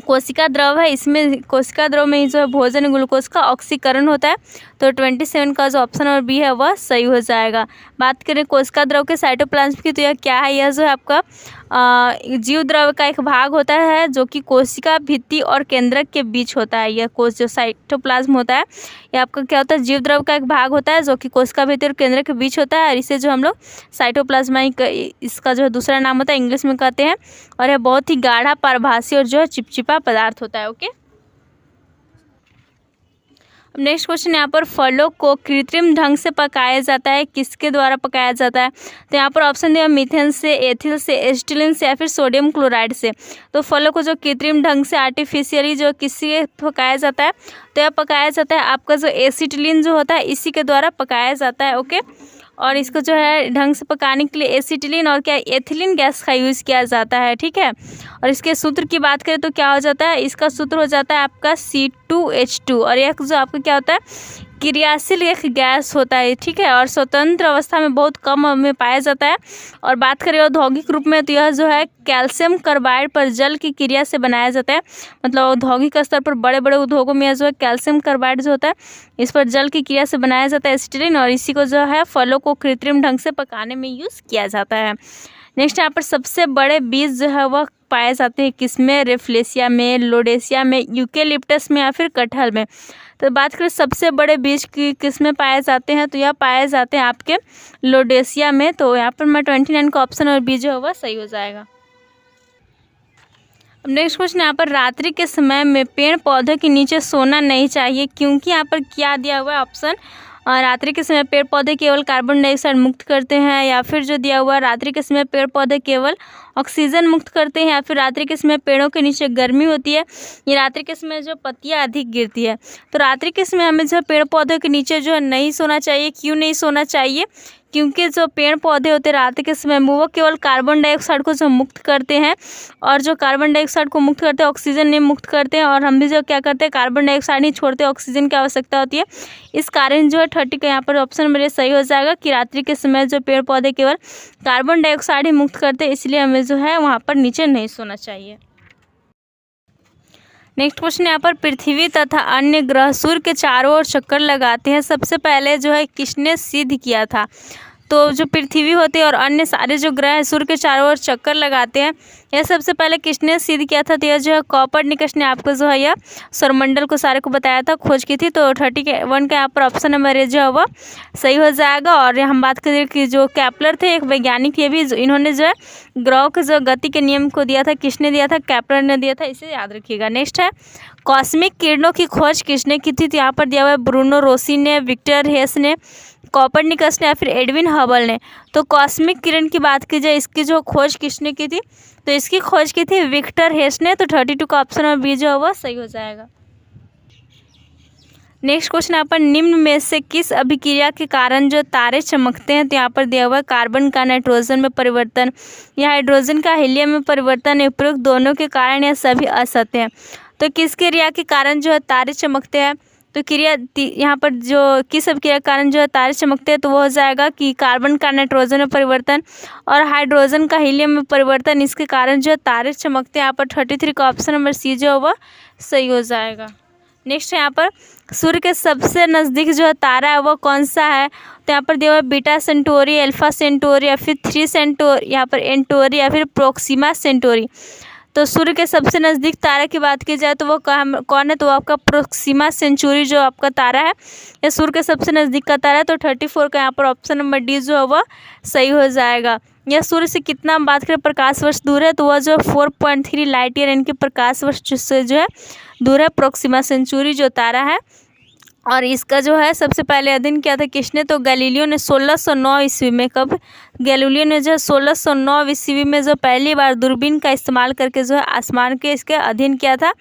कोशिका द्रव है इसमें, कोशिका द्रव में ही जो है भोजन ग्लूकोज का ऑक्सीकरण होता है। तो 27 का जो ऑप्शन और बी है वह सही हो जाएगा। बात करें कोशिका द्रव के साइटोप्लाज्म की, तो यह क्या है, यह जो है आपका जीव द्रव का एक भाग होता है जो कि कोशिका भित्ति और केंद्रक के बीच होता है। यह कोश जो साइटोप्लाज्म होता है यह आपका क्या होता है, जीव द्रव का एक भाग होता है जो कि कोशिका भित्ति और केंद्रक के बीच होता है, और इसे जो हम लोग साइटोप्लाज्मा इसका जो है दूसरा नाम होता है, इंग्लिश में कहते हैं। और यह बहुत ही गाढ़ा, पारभासी और जो है चिपचिपा पदार्थ होता है। ओके, अब नेक्स्ट क्वेश्चन यहाँ पर फलों को कृत्रिम ढंग से पकाया जाता है, किसके द्वारा पकाया जाता है। तो यहाँ पर ऑप्शन दिया मीथेन से, एथिल से, एसिटिलीन से या फिर सोडियम क्लोराइड से। तो फलों को जो कृत्रिम ढंग से आर्टिफिशियली जो किससे पकाया जाता है, तो यह पकाया जाता है आपका जो एसिटिलीन जो होता है इसी के द्वारा पकाया जाता है। ओके, और इसको जो है ढंग से पकाने के लिए एसिटिलीन और क्या एथिलीन गैस का यूज़ किया जाता है। ठीक है, और इसके सूत्र की बात करें तो क्या हो जाता है, इसका सूत्र हो जाता है आपका C2H2, और यह जो आपका क्या होता है क्रियाशील एक गैस होता है। ठीक है, और स्वतंत्र अवस्था में बहुत कम में पाया जाता है। और बात करें औद्योगिक रूप में तो यह जो है कैल्शियम कार्बाइड पर जल की क्रिया से बनाया जाता है। मतलब औद्योगिक स्तर पर बड़े बड़े उद्योगों में यह जो है कैल्शियम कार्बाइड जो होता है इस पर जल की क्रिया से बनाया जाता है एसिटिलीन, और इसी को जो है फलों को कृत्रिम ढंग से पकाने में यूज़ किया जाता है। नेक्स्ट यहाँ पर सबसे बड़े बीज जो है वह पाए जाते हैं किसमें, रेफ्लेशिया में, लोडेशिया में, यूकेलिप्टस में या फिर कटहल में। तो बात करें सबसे बड़े बीज की किस में पाए जाते हैं, तो यह पाए जाते हैं आपके लोडेशिया में। तो यहाँ पर मैं 29 का ऑप्शन और बी जो है वह सही हो जाएगा। अब नेक्स्ट क्वेश्चन यहाँ पर रात्रि के समय में पेड़ पौधे के नीचे सोना नहीं चाहिए, क्योंकि यहाँ पर क्या दिया हुआ है ऑप्शन, रात्रि के समय पेड़ पौधे केवल कार्बन डाइऑक्साइड मुक्त करते हैं, या फिर जो दिया हुआ है रात्रि के समय पेड़ पौधे केवल ऑक्सीजन मुक्त करते हैं, या फिर रात्रि के समय पेड़ों के नीचे गर्मी होती है, ये रात्रि के समय जो पत्तियां अधिक गिरती है। तो रात्रि के समय हमें जो पेड़ पौधों के नीचे जो है नहीं सोना चाहिए। क्यों नहीं सोना चाहिए, क्योंकि जो पेड़ पौधे होते हैं रात के समय में वो केवल कार्बन डाइऑक्साइड को जो मुक्त करते हैं, और जो कार्बन डाइऑक्साइड को मुक्त करते हैं ऑक्सीजन नहीं मुक्त करते हैं, और हम भी जो क्या करते हैं कार्बन डाइऑक्साइड नहीं छोड़ते, ऑक्सीजन की आवश्यकता होती है। इस कारण जो है 30 का यहाँ पर ऑप्शन मेरे सही हो जाएगा कि रात्रि के समय जो पेड़ पौधे केवल कार्बन डाइऑक्साइड ही मुक्त करते हैं, इसलिए हमें जो है वहाँ पर नीचे नहीं सोना चाहिए। नेक्स्ट क्वेश्चन यहाँ पर पृथ्वी तथा अन्य ग्रह सूर्य के चारों ओर चक्कर लगाते हैं, सबसे पहले जो है किसने सिद्ध किया था। तो जो पृथ्वी होती है और अन्य सारे जो ग्रह हैं सूर्य के चारों ओर चक्कर लगाते हैं, यह सबसे पहले किसने सिद्ध किया था। तो यह जो है कोपरनिकस ने आपको जो है यह सौरमंडल को सारे को बताया था, खोज की थी। तो 31 का यहाँ पर ऑप्शन नंबर ए जो है वह सही हो जाएगा। और हम बात करें कि जो केपलर थे एक वैज्ञानिक, ये भी इन्होंने जो है ग्रहों के जो गति के नियम को दिया था, किसने दिया था, केपलर ने दिया था, इसे याद रखिएगा। नेक्स्ट है कॉस्मिक किरणों की खोज किसने की थी। तो यहाँ पर दिया हुआ है ब्रूनो रोसी ने, विक्टर हेस ने, कोपरनिकस ने या फिर एडविन हबल ने। तो कॉस्मिक किरण की बात की जाए इसकी जो खोज किसने की थी, तो इसकी खोज की थी विक्टर हेस ने। तो 32 का ऑप्शन और बी जो है वह सही हो जाएगा। नेक्स्ट क्वेश्चन यहाँ पर निम्न में से किस अभिक्रिया के कारण जो तारे चमकते हैं। तो यहाँ पर दिया हुआ है कार्बन का नाइट्रोजन में परिवर्तन या हाइड्रोजन का हीलियम में परिवर्तन, उपरोक्त दोनों के कारण यह सभी असत्य हैं। तो किस क्रिया के कारण जो है तारे चमकते हैं, तो क्रिया यहाँ पर जो किस अभिक्रिया के कारण जो है तारे चमकते हैं, तो वो हो जाएगा कि कार्बन का नाइट्रोजन में परिवर्तन और हाइड्रोजन का हीलियम में परिवर्तन, इसके कारण जो है तारे चमकते हैं। यहाँ पर 33 का ऑप्शन नंबर सी जो है वह सही हो जाएगा। नेक्स्ट यहाँ पर सूर्य के सबसे नज़दीक जो है तारा है वह कौन सा है। तो यहाँ पर दिया हुआ है बीटा सेंटोरी, अल्फा सेंटोरी या फिर 3 सेंटोरी, यहाँ पर एंटोरी या फिर प्रोक्सिमा सेंटोरी। तो सूर्य के सबसे नज़दीक तारा की बात की जाए तो वो कौन है, तो वो आपका प्रोक्सिमा सेंचुरी जो आपका तारा है, यह सूर्य के सबसे नज़दीक का तारा है। तो 34 का यहाँ पर ऑप्शन नंबर डी जो है वह सही हो जाएगा। यह सूर्य से कितना बात करें प्रकाश वर्ष दूर है, तो वह जो 4.3 लाइट ईयर यानी कि प्रकाश वर्ष से जो है दूर है प्रोक्सिमा सेंचुरी जो तारा है। और इसका जो है सबसे पहले अध्ययन किया था किसने, तो गैलीलियो ने 1609 ईस्वी में। कब? गैलीलियो ने जो है 1609 ईस्वी में जो पहली बार दूरबीन का इस्तेमाल करके जो है आसमान के इसके अध्ययन किया था।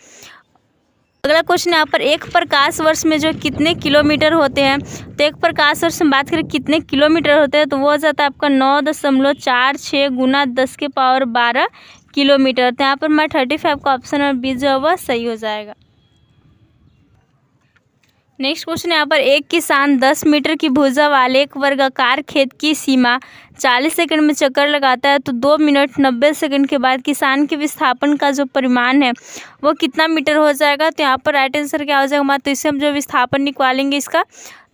अगला क्वेश्चन यहाँ पर एक प्रकाश वर्ष में जो कितने किलोमीटर होते हैं, तो एक प्रकाश वर्ष में बात करें कितने किलोमीटर होते हैं, तो वो हो जाता है आपका 9.46 गुना 10⁻12 किलोमीटर। तो यहाँ पर मैं 35 का ऑप्शन और बी जो है वह सही हो जाएगा। नेक्स्ट क्वेश्चन यहाँ पर एक किसान 10 मीटर की भुजा वाले एक वर्गाकार खेत की सीमा 40 सेकंड में चक्कर लगाता है, तो 2 मिनट 90 सेकंड के बाद किसान के विस्थापन का जो परिमाण है वो कितना मीटर हो जाएगा। तो यहाँ पर राइट आंसर क्या हो जाएगा हमारा, तो इससे हम जो विस्थापन निकालेंगे इसका,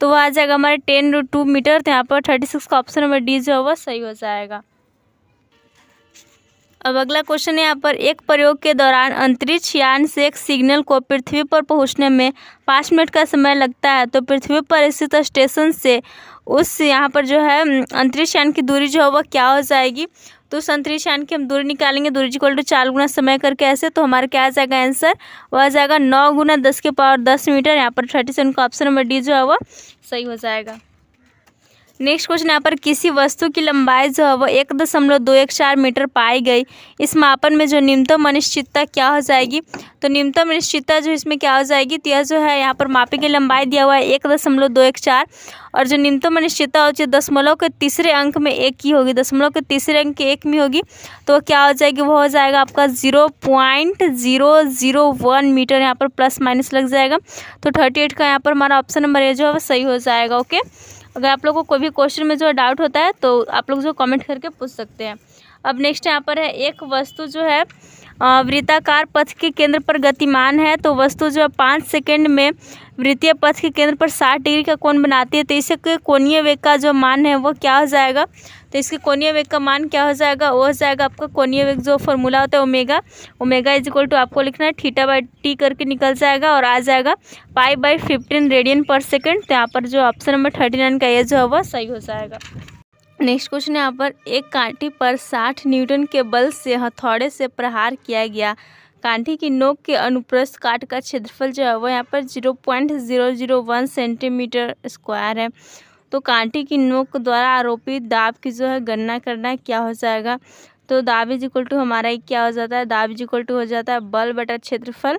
तो वह आ जाएगा हमारे 10√2 मीटर। तो यहाँ पर 36 का ऑप्शन नंबर डी जो है वह सही हो जाएगा। अब अगला क्वेश्चन है यहाँ पर एक प्रयोग के दौरान अंतरिक्ष यान से एक सिग्नल को पृथ्वी पर पहुँचने में 5 मिनट का समय लगता है, तो पृथ्वी पर स्थित स्टेशन से उस यहाँ पर जो है अंतरिक्ष यान की दूरी जो है वह क्या हो जाएगी। तो उस अंतरिक्ष यान की हम दूरी निकालेंगे, दूरी इक्वल टू 4 गुना समय करके ऐसे, तो हमारा क्या आ जाएगा आंसर, वह आ जाएगा 9 गुना 10⁻10 मीटर। यहाँ पर 37 का ऑप्शन नंबर डी जो है वह सही हो जाएगा। नेक्स्ट क्वेश्चन यहाँ पर किसी वस्तु की लंबाई जो है वो 1.214 मीटर पाई गई, इस मापन में जो न्यूनतम अनिश्चितता क्या हो जाएगी। तो न्यूनतम अनिश्चितता जो इसमें क्या हो जाएगी, तो यह जो है यहाँ पर मापी गई लंबाई दिया हुआ है 1.214 और जो न्यूनतम अनिश्चितता होती दशमलव के तीसरे अंक में एक की होगी, दशमलव के तीसरे अंक के एक में होगी, तो क्या हो जाएगी, वो हो जाएगा आपका 0.001 मीटर। यहाँ पर प्लस माइनस लग जाएगा, तो 38 का यहाँ पर हमारा ऑप्शन नंबर ए जो है वो सही हो जाएगा। ओके, अगर आप लोगों को कोई भी क्वेश्चन में जो डाउट होता है तो आप लोग जो कमेंट करके पूछ सकते हैं। अब नेक्स्ट यहाँ पर है एक वस्तु जो है वृत्ताकार पथ के केंद्र पर गतिमान है, तो वस्तु जो है 5 सेकंड में वृत्तीय पथ के केंद्र पर 60 डिग्री का कोण बनाती है, तो इसके कोणीय वेग का जो मान है वो क्या हो जाएगा। तो इसके कोणीय वेग का मान क्या हो जाएगा, वो हो जाएगा आपका कोणीय वेग जो फॉर्मूला होता है ओमेगा इज इक्वल टू आपको लिखना है θ/t करके निकल जाएगा और आ जाएगा π/15 रेडियन पर सेकेंड। तो यहाँ पर जो ऑप्शन नंबर 39 का ये जो है वह सही हो जाएगा। नेक्स्ट क्वेश्चन यहाँ पर एक कांटी पर 60 न्यूटन के बल से हथौड़े से प्रहार किया गया, कांटी की नोक के अनुप्रस्थ काट का क्षेत्रफल जो है वो यहाँ पर 0.001 सेंटीमीटर स्क्वायर है। तो कांटी की नोक द्वारा आरोपित दाब की जो है गणना करना क्या हो जाएगा। तो दाब इज इक्वल टू हमारा क्या हो जाता है, दाब इज इक्वल टू हो जाता है बल बटा क्षेत्रफल,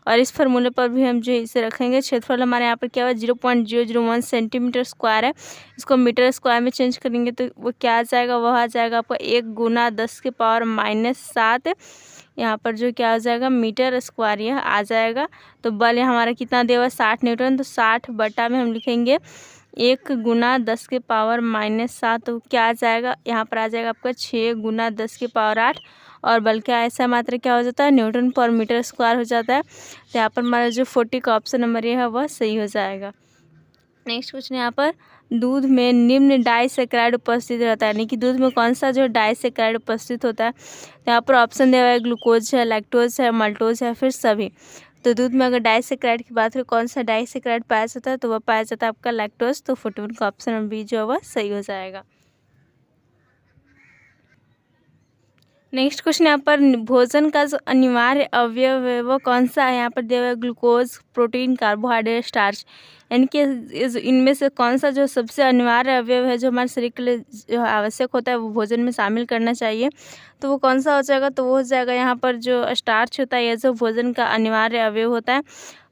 और इस फार्मूले पर भी हम जो इसे रखेंगे। क्षेत्रफल हमारे यहाँ पर क्या हुआ 0.001 सेंटीमीटर स्क्वायर है, इसको मीटर स्क्वायर में चेंज करेंगे तो वो क्या आ जाएगा, वह आ जाएगा आपका 1 गुना 10⁻−7 यहाँ पर जो क्या आ जाएगा मीटर स्क्वायर यह आ जाएगा। तो बल हमारा कितना दिया हुआ 60 न्यूटन, तो 60 बटा में हम लिखेंगे 1 गुना 10⁻−7, तो क्या आ जाएगा यहाँ पर आ जाएगा आपका 6 गुना 10⁸ और बल का ऐसा मात्रा क्या हो जाता है न्यूटन पर मीटर स्क्वायर हो जाता है। तो यहाँ पर हमारा जो 40 का ऑप्शन नंबर ये है वह सही हो जाएगा। नेक्स्ट क्वेश्चन यहाँ पर दूध में निम्न डाइसैकेराइड उपस्थित रहता है, यानी कि दूध में कौन सा जो डाइसैकेराइड उपस्थित होता है। तो यहाँ पर ऑप्शन दिया हुआ है ग्लूकोज है, लैक्टोज है, माल्टोज है, फिर सभी। तो दूध में अगर डाइसैकेराइड की बात करें कौन सा डाइसैकेराइड पाया जाता है, तो वह पाया जाता है आपका लैक्टोज। तो 41 का ऑप्शन नंबर बी जो है वह सही हो जाएगा। नेक्स्ट क्वेश्चन यहाँ पर भोजन का जो अनिवार्य अवयव है वो कौन सा है। यहाँ पर दिया हुआ है ग्लूकोज, प्रोटीन, कार्बोहाइड्रेट, स्टार्च, यानी कि इनमें से कौन सा जो सबसे अनिवार्य अवयव है जो हमारे शरीर के लिए जो आवश्यक होता है वो भोजन में शामिल करना चाहिए। तो वो कौन सा हो जाएगा, तो वो हो जाएगा यहाँ पर जो स्टार्च होता है यह जो भोजन का अनिवार्य अवयव होता है।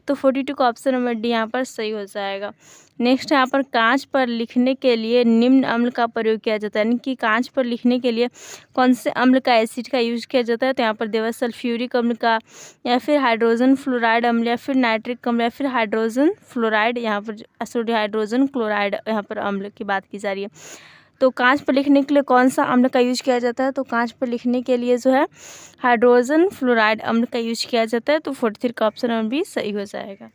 तो 42 का ऑप्शन नंबर डी यहाँ पर सही हो जाएगा। नेक्स्ट यहाँ पर कांच पर लिखने के लिए निम्न अम्ल का प्रयोग किया जाता है, यानी कि कांच पर लिखने के लिए कौन से अम्ल का एसिड का यूज किया जाता है। तो यहाँ पर देवा सल्फ्यूरिक अम्ल का, या फिर हाइड्रोजन फ्लोराइड अम्ल, या फिर नाइट्रिक अम्ल, या फिर हाइड्रोजन फ्लोराइड, यहाँ पर सॉरी हाइड्रोजन क्लोराइड यहाँ पर अम्ल की बात की जा रही है। तो कांच पर लिखने के लिए कौन सा अम्ल का यूज किया जाता है, तो कांच पर लिखने के लिए जो है हाइड्रोजन फ्लोराइड अम्ल का यूज किया जाता है। तो 43 का ऑप्शन नंबर भी सही हो जाएगा।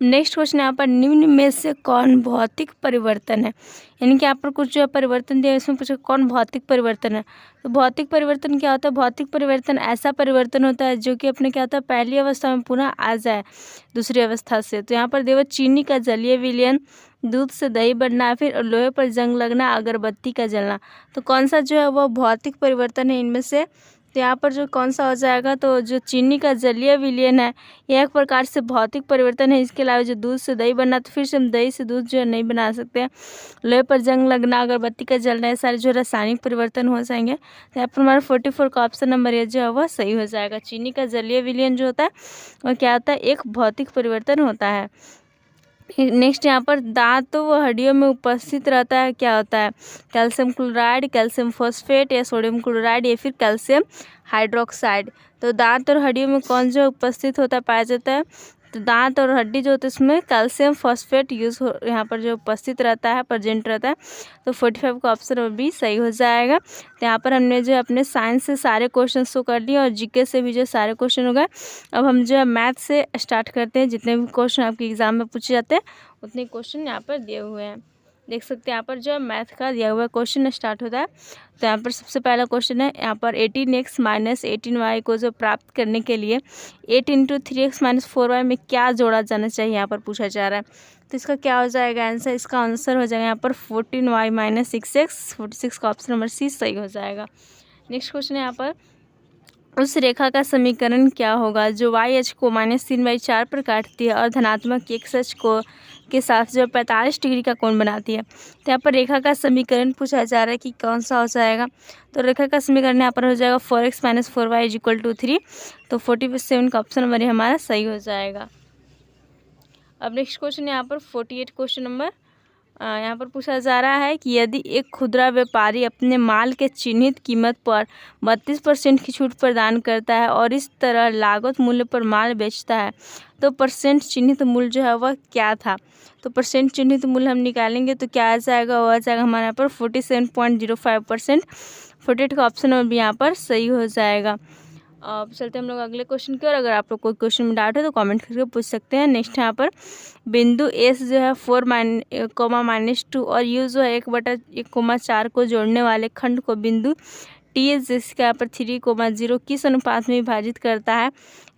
नेक्स्ट क्वेश्चन यहाँ पर निम्न में से कौन भौतिक परिवर्तन है, यानी कि यहाँ पर कुछ जो परिवर्तन दिया है इसमें पूछा कौन भौतिक परिवर्तन है। तो भौतिक परिवर्तन क्या होता है? भौतिक परिवर्तन ऐसा परिवर्तन होता है जो कि अपने क्या होता है पहली अवस्था में पुनः आ जाए दूसरी अवस्था से। तो यहाँ पर देखो चीनी का जलीय विलयन, दूध से दही बनना, फिर लोहे पर जंग लगना, अगरबत्ती का जलना। तो कौन सा जो है वो भौतिक परिवर्तन है इनमें से? तो यहाँ पर जो कौन सा हो जाएगा, तो जो चीनी का जलीय विलयन है यह एक प्रकार से भौतिक परिवर्तन है। इसके अलावा जो दूध से दही बनना, तो फिर से हम दही से दूध जो है नहीं बना सकते हैं। लोहे पर जंग लगना, अगरबत्ती का जलना, ये सारे जो रासायनिक परिवर्तन हो जाएंगे। तो यहाँ पर हमारा 44 का ऑप्शन नंबर ये जो है वह सही हो जाएगा। चीनी का जलीय विलयन जो होता है वह क्या होता है? एक भौतिक परिवर्तन होता है। नेक्स्ट यहाँ पर दांत व हड्डियों में उपस्थित रहता है, क्या होता है? कैल्शियम क्लोराइड, कैल्शियम फॉस्फेट या सोडियम क्लोराइड या फिर कैल्शियम हाइड्रोक्साइड। तो दांत और हड्डियों में कौन जो उपस्थित होता है पाया जाता है? तो दांत और हड्डी जो होती है उसमें कैल्शियम फॉस्फेट यहाँ पर जो उपस्थित रहता है, प्रेजेंट रहता है। तो 45 का ऑप्शन भी सही हो जाएगा। तो यहाँ पर हमने जो अपने साइंस से सारे क्वेश्चन शो कर लिए और जीके से भी जो सारे क्वेश्चन हो गए। अब हम जो है मैथ से स्टार्ट करते हैं। जितने भी क्वेश्चन आपके एग्जाम में पूछे जाते हैं उतने क्वेश्चन यहाँ पर दिए हुए हैं, देख सकते हैं। यहाँ पर जो है मैथ का दिया हुआ क्वेश्चन स्टार्ट होता है। तो यहाँ पर सबसे पहला क्वेश्चन है यहाँ पर 18x माइनस 18y को जो प्राप्त करने के लिए 8 × 3x माइनस 4y में क्या जोड़ा जाना चाहिए, यहाँ पर पूछा जा रहा है। तो इसका क्या हो जाएगा आंसर? इसका आंसर हो जाएगा यहाँ पर 14y माइनस 6x। 46 का ऑप्शन नंबर सी सही हो जाएगा। नेक्स्ट क्वेश्चन है यहाँ पर उस रेखा का समीकरण क्या होगा जो y अक्ष को -3/4 पर काटती है और धनात्मक x अक्ष को के साथ जो 45 डिग्री का कोण बनाती है। तो यहाँ पर रेखा का समीकरण पूछा जा रहा है कि कौन सा हो जाएगा। तो रेखा का समीकरण यहाँ पर हो जाएगा 4x - 4y = 3। तो 47 का ऑप्शन नंबर हमारा सही हो जाएगा। अब नेक्स्ट क्वेश्चन यहाँ पर 48 क्वेश्चन नंबर यहाँ पर पूछा जा रहा है कि यदि एक खुदरा व्यापारी अपने माल के चिन्हित कीमत पर 32% की छूट प्रदान करता है और इस तरह लागत मूल्य पर माल बेचता है तो परसेंट चिन्हित मूल्य जो है वह क्या था? तो परसेंट चिन्हित मूल्य हम निकालेंगे तो क्या आ जाएगा? वह आ जाएगा हमारे यहाँ पर 47.05%। 48 का ऑप्शन भी यहाँ पर सही हो जाएगा। अब चलते हम लोग अगले क्वेश्चन की ओर। अगर आप लोग कोई क्वेश्चन में डाउट है तो कमेंट करके पूछ सकते हैं। नेक्स्ट यहाँ पर बिंदु एस जो है 4, -2 और यू जो है 1/1,4 को जोड़ने वाले खंड को बिंदु टी जिसका यहाँ पर 3, 0 किस अनुपात में विभाजित करता है?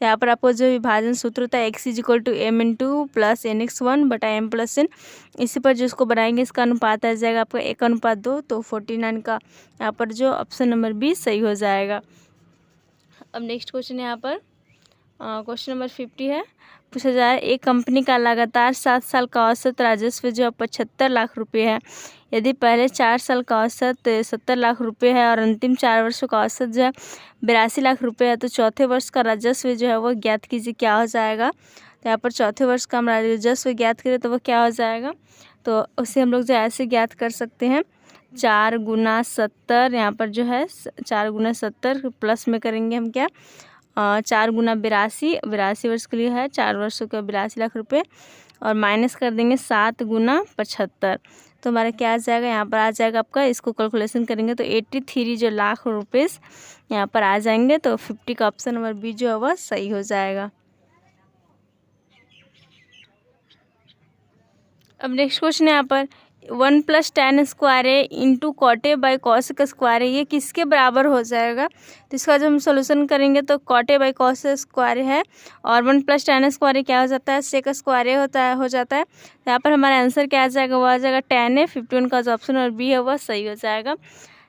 यहाँ पर आपको जो विभाजन सूत्र होता है x = m + nx1 / m + n। इसी पर जो इसको बनाएंगे इसका अनुपात आ जाएगा आपका 1:2। तो 49 का यहाँ पर जो ऑप्शन नंबर बी सही हो जाएगा। अब नेक्स्ट क्वेश्चन यहाँ पर क्वेश्चन नंबर 50 है। पूछा जा रहा है एक कंपनी का लगातार 7 साल का औसत राजस्व जो 75 लाख रुपए है। यदि पहले 4 साल का औसत 70 लाख रुपए है और अंतिम 4 वर्षों का औसत जो है 82 लाख रुपए है तो चौथे वर्ष का राजस्व जो है वो ज्ञात कीजिए, क्या हो जाएगा? तो यहाँ पर चौथे वर्ष का हम राजस्व ज्ञात करें तो वो क्या हो जाएगा? तो उसे हम लोग जो ऐसे ज्ञात कर सकते हैं 4 × 70। यहाँ पर जो है 4 × 70 प्लस में करेंगे हम क्या 4 × 82 वर्ष के लिए है 4 वर्षों का 82 लाख रुपए और माइनस कर देंगे 7 × 75। तो हमारा क्या आ जाएगा? यहाँ पर आ जाएगा आपका, इसको कैलकुलेशन करेंगे तो 83 जो लाख रुपए यहाँ पर आ जाएंगे। तो 50 का ऑप्शन नंबर बी जो है वह सही हो जाएगा। अब नेक्स्ट क्वेश्चन है यहाँ पर 1 + tan² इंटू cot/cos² है, ये किसके बराबर हो जाएगा? तो इसका जब हम सोल्यूशन करेंगे तो cot/cos² है और 1 + tan² क्या हो जाता है? sec² हो जाता है। तो यहाँ पर हमारा आंसर क्या आ जाएगा? वो आ जाएगा tan है। 51 का जो ऑप्शन और बी है वह सही हो जाएगा।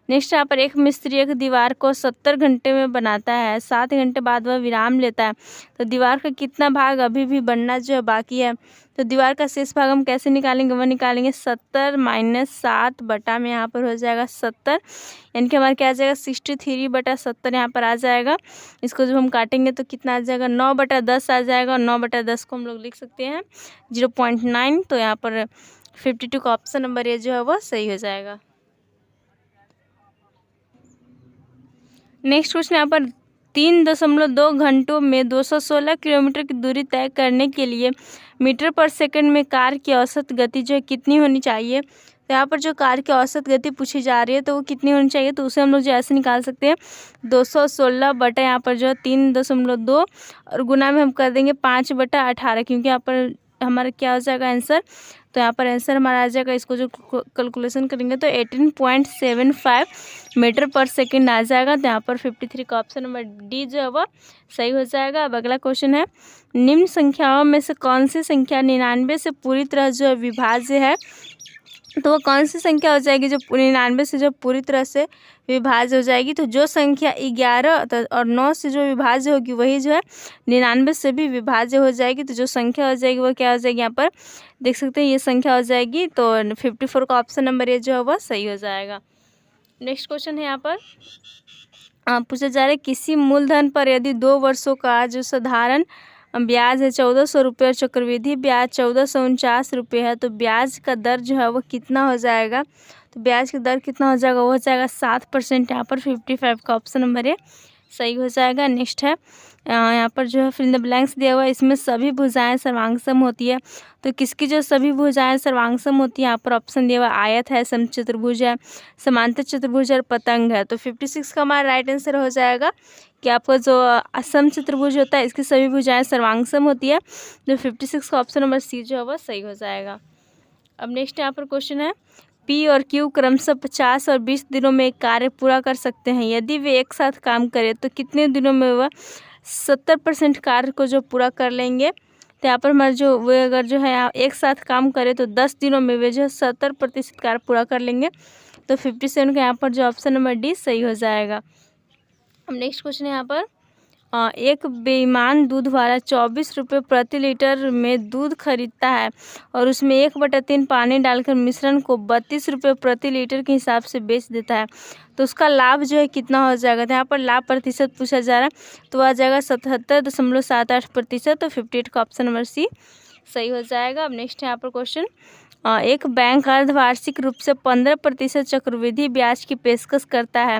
नेक्स्ट यहाँ पर एक मिस्त्री एक दीवार को 70 घंटे में बनाता है, 7 घंटे बाद वह विराम लेता है तो दीवार का कितना भाग अभी भी बनना जो है बाकी है? तो दीवार का शेष भाग हम कैसे निकालेंगे? वह निकालेंगे 70 - 7 बटा में यहाँ पर हो जाएगा 70, यानी कि हमारा क्या आ जाएगा 63/70 यहाँ पर आ जाएगा। इसको जब हम काटेंगे तो कितना आ जाएगा 9/10 आ जाएगा और 9/10 को हम लोग लिख सकते हैं 0.9। तो यहाँ पर 52 का ऑप्शन नंबर ए जो है वह सही हो जाएगा। नेक्स्ट क्वेश्चन यहाँ पर 3.2 घंटों में 216 किलोमीटर की दूरी तय करने के लिए मीटर/सेकंड में कार की औसत गति जो है कितनी होनी चाहिए? तो यहाँ पर जो कार की औसत गति पूछी जा रही है तो वो कितनी होनी चाहिए? तो उसे हम लोग जो ऐसे निकाल सकते हैं 216 बटा यहाँ पर जो है 3.2 और गुना में हम कर देंगे 5/18, क्योंकि यहाँ पर हमारा क्या हो जाएगा आंसर। तो यहाँ पर आंसर हमारा आ जाएगा, इसको जो कैलकुलेशन करेंगे तो 18.75 मीटर पर सेकंड आ जाएगा। तो यहाँ पर 53 का ऑप्शन नंबर डी जो है वो सही हो जाएगा। अब अगला क्वेश्चन है, निम्न संख्याओं में से कौन सी संख्या 99 से पूरी तरह जो है विभाज्य है। तो वो कौन सी संख्या हो जाएगी जो 99 से जो पूरी तरह से विभाज्य हो जाएगी। तो जो संख्या 11 और 9 से जो विभाज्य होगी वही जो है 99 से भी विभाज्य हो जाएगी। तो जो संख्या हो जाएगी वो क्या हो जाएगी, यहाँ पर देख सकते हैं ये संख्या हो जाएगी। तो 54 का ऑप्शन नंबर ये जो है वह सही हो जाएगा। नेक्स्ट क्वेश्चन है यहाँ पर पूछा जा रहा है, किसी मूलधन पर यदि 2 वर्षों का जो साधारण ब्याज है 1400 रुपये और चक्रवृद्धि ब्याज 1449 रुपये है, तो ब्याज का दर जो है वो कितना हो जाएगा। तो ब्याज का दर कितना हो जाएगा, वो हो जाएगा 7%। यहाँ पर 55 का ऑप्शन नंबर है सही हो जाएगा। नेक्स्ट है यहाँ पर जो है फिल इन द ब्लैंक्स दिया हुआ है, इसमें सभी भुजाएं सर्वांगसम होती है। तो किसकी जो सभी भुजाएं सर्वांगसम होती है, यहाँ पर ऑप्शन दिया हुआ आयत है, समचतुर्भुज है, समांतर चतुर्भुज और पतंग है। तो 56 का हमारा राइट आंसर हो जाएगा कि आपको जो समचतुर्भुज होता है इसकी सभी भुजाएं सर्वांगसम होती है। तो 56 का ऑप्शन नंबर सी जो है वह सही हो जाएगा। अब नेक्स्ट यहाँ पर क्वेश्चन है, पी और क्यू क्रमशः 50 और 20 दिनों में एक कार्य पूरा कर सकते हैं। यदि वे एक साथ काम करें तो कितने दिनों में वह 70% कार्य को जो पूरा कर लेंगे। तो यहाँ पर हमारा जो वे अगर जो है एक साथ काम करें तो 10 दिनों में वे जो 70% कार्य पूरा कर लेंगे। तो 57 का यहाँ पर जो ऑप्शन नंबर डी सही हो जाएगा। अब नेक्स्ट क्वेश्चन है यहाँ पर एक बेईमान दूध वाला 24 रुपये प्रति लीटर में दूध खरीदता है और उसमें 1/3 पानी डालकर मिश्रण को 32 रुपये प्रति लीटर के हिसाब से बेच देता है। तो उसका लाभ जो है कितना हो जाएगा। तो यहाँ पर लाभ प्रतिशत पूछा जा रहा है, तो आ जाएगा 77.78%। तो 58 का ऑप्शन नंबर सी सही हो जाएगा। अब नेक्स्ट यहाँ पर क्वेश्चन, एक बैंक अर्धवार्षिक रूप से 15% चक्रवृद्धि ब्याज की पेशकश करता है।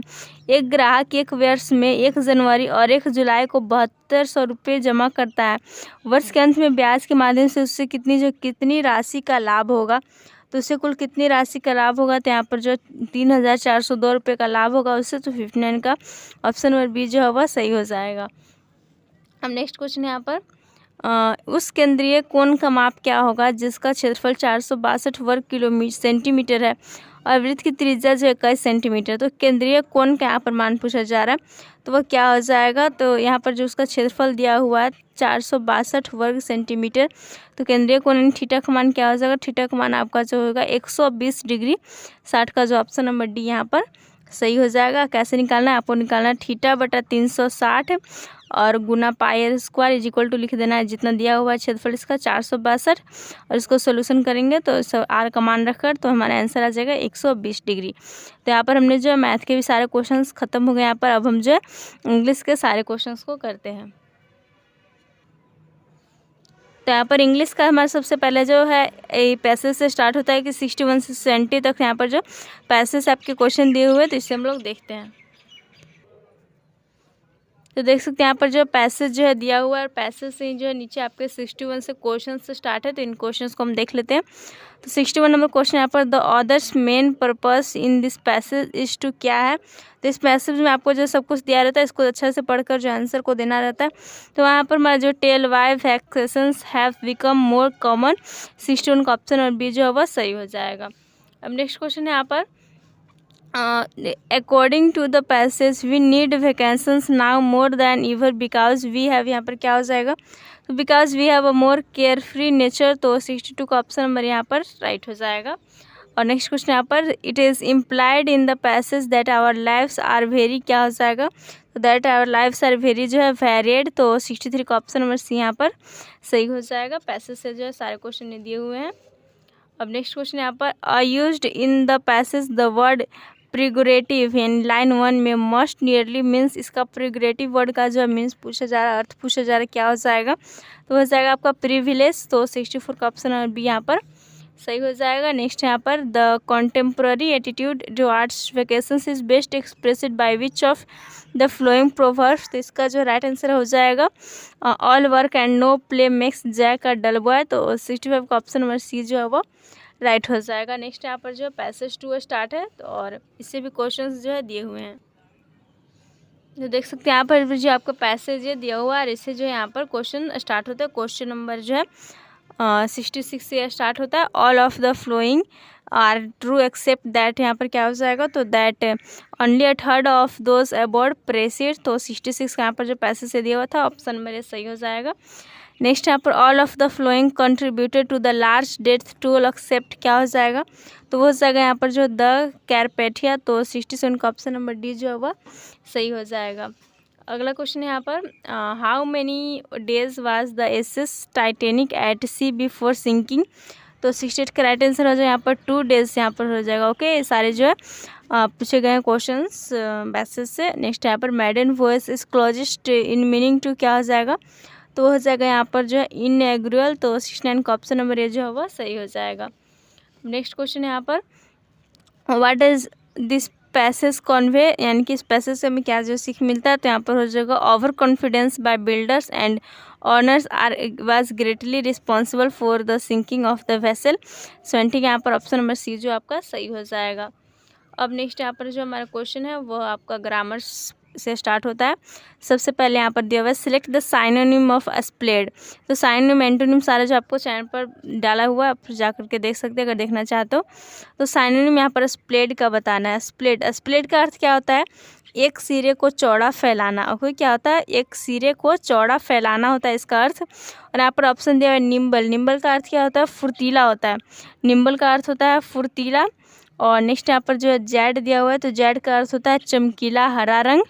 एक ग्राहक एक वर्ष में 1 जनवरी और 1 जुलाई को 7200 रुपये जमा करता है। वर्ष के अंत में ब्याज के माध्यम से उससे कितनी राशि का लाभ होगा। तो उससे कुल कितनी राशि का लाभ होगा। तो यहाँ पर जो 3402 रुपये का लाभ होगा उससे। तो 59 का ऑप्शन नंबर बी जो है वह सही हो जाएगा। अब नेक्स्ट क्वेश्चन है यहाँ पर, उस केंद्रीय कोण का माप क्या होगा जिसका क्षेत्रफल 462 वर्ग सेंटीमीटर है और वृत्त की त्रिज्या जो 21 सेंटीमीटर। तो केंद्रीय कोण का यहाँ पर मान पूछा जा रहा है, तो वह क्या हो जाएगा। तो यहाँ पर जो उसका क्षेत्रफल दिया हुआ है 462 वर्ग सेंटीमीटर। तो केंद्रीय कोण थीटा का मान क्या हो जाएगा, थीटा का मान आपका जो होगा 120 डिग्री 60 का जो ऑप्शन नंबर डी यहाँ पर सही हो जाएगा। कैसे निकालना है, आपको निकालना है θ/360 और गुना πr² इज इक्वल टू लिख देना है जितना दिया हुआ है क्षेत्रफल इसका 462 और इसको सोल्यूशन करेंगे तो आर का मान रखकर तो हमारा आंसर आ जाएगा 120 डिग्री। तो यहाँ पर हमने जो मैथ के भी सारे क्वेश्चंस खत्म हो गए। यहाँ पर अब हम जो इंग्लिश के सारे क्वेश्चंस को करते हैं। तो यहाँ पर इंग्लिश का हमारा सबसे पहले जो है पैसेज से स्टार्ट होता है कि 61 से 70 तक यहाँ पर जो पैसेज आपके क्वेश्चन दिए हुए हैं तो इससे हम लोग देखते हैं। तो देख सकते हैं यहाँ पर जो पैसेज जो है दिया हुआ है, पैसेज से जो है नीचे आपके 61 से क्वेश्चन से स्टार्ट है। तो इन क्वेश्चंस को हम देख लेते हैं। तो 61 नंबर क्वेश्चन यहाँ पर, the author's main purpose in this passage is to क्या है। तो इस पैसेज में आपको जो सब कुछ दिया रहता है इसको अच्छे से पढ़कर जो आंसर को देना रहता है। तो वहाँ पर हमारा जो tell why vaccinations have become more common, 61 का ऑप्शन और बी जो है वह सही हो जाएगा। अब नेक्स्ट क्वेश्चन है यहाँ पर, according to the passage we need vacations now more than ever because we have, यहाँ पर क्या हो जाएगा, तो because we have a more carefree nature। तो 62 का ऑप्शन नंबर यहाँ पर राइट हो जाएगा। और नेक्स्ट क्वेश्चन यहाँ पर, it is implied in the passage that our lives are very, क्या हो जाएगा, तो that our lives are very जो है varied। तो 63 का ऑप्शन नंबर सी यहाँ पर सही हो जाएगा। पैसेज से जो है सारे क्वेश्चन दिए हुए हैं। अब नेक्स्ट क्वेश्चन यहाँ पर, used in the passage the word figurative in line 1 में मस्ट नियरली मीन्स, इसका प्रिगुरेटिव वर्ड का जो मीन्स पूछा जा रहा है, अर्थ पूछा जा रहा है, क्या हो जाएगा, तो हो जाएगा आपका प्रिविलेज। तो 64 का ऑप्शन और बी यहाँ पर सही हो जाएगा। नेक्स्ट यहाँ पर, the contemporary attitude towards vacations is best expressed by which of the following proverbs. तो इसका जो राइट आंसर हो जाएगा all work and no play makes Jack a dull boy. तो 65 का ऑप्शन नंबर सी जो है वो राइट हो जाएगा। नेक्स्ट यहाँ पर जो पैसेज 2 स्टार्ट है तो और इससे भी क्वेश्चंस जो है दिए हुए हैं। तो देख सकते हैं यहाँ पर जो आपका पैसेज ये दिया हुआ है और इससे जो है यहाँ पर क्वेश्चन स्टार्ट होता है। क्वेश्चन नंबर जो है 66 से स्टार्ट होता है। All of the following are true except that, यहाँ पर क्या हो जाएगा, तो that only a third of those aboard perished, तो 66 का यहाँ पर जो पैसे से दिया हुआ था ऑप्शन नंबर ए सही हो जाएगा। नेक्स्ट यहाँ पर all of the following contributed to the large death toll except, क्या हो जाएगा, तो वो हो जाएगा यहाँ पर जो द कैरपेथिया, तो 67 का ऑप्शन नंबर डी जो है वह सही हो जाएगा। अगला क्वेश्चन है यहाँ पर how many days was the SS Titanic at sea before sinking, तो 68 का राइट आंसर हो जाएगा यहाँ पर 2 डेज यहाँ पर हो जाएगा। ओके, ये सारे जो है पूछे गए क्वेश्चंस बेसिस से। नेक्स्ट यहाँ पर maiden voyage is closest in meaning to, क्या हो जाएगा, तो हो जाएगा यहाँ पर जो है इनएग्रुअल, तो 69 का ऑप्शन नंबर ए जो है वह सही हो जाएगा। नेक्स्ट क्वेश्चन है यहाँ पर what is this passage Conway, यानी कि इस पैसेज से हमें क्या जो सीख मिलता है, तो यहाँ पर हो जाएगा over confidence by builders and owners are was greatly responsible for the sinking of the vessel. 70 का यहाँ पर ऑप्शन नंबर सी जो आपका सही हो जाएगा। अब नेक्स्ट यहाँ पर जो हमारा क्वेश्चन है वो आपका ग्रामर से स्टार्ट होता है। सबसे पहले यहाँ पर दिया हुआ है सिलेक्ट द साइनोनिम ऑफ स्प्लेड, तो साइनोनिम एंटोनिम सारा जो आपको चैनल पर डाला हुआ है आप जा करके देख सकते हैं अगर देखना चाहते हो। तो साइनोनिम यहाँ पर स्प्लेड का बताना है। स्प्लेड का अर्थ क्या होता है, एक सिरे को चौड़ा फैलाना। ओके, क्या होता है, एक सिरे को चौड़ा फैलाना होता है इसका अर्थ। और यहाँ पर ऑप्शन दिया हुआ है निम्बल, निम्बल का अर्थ क्या होता है, फुर्तीला होता है। निम्बल का अर्थ होता है फुर्तीला। और नेक्स्ट यहाँ पर जो है जेड दिया हुआ है, तो जेड का अर्थ होता है चमकीला हरा रंग।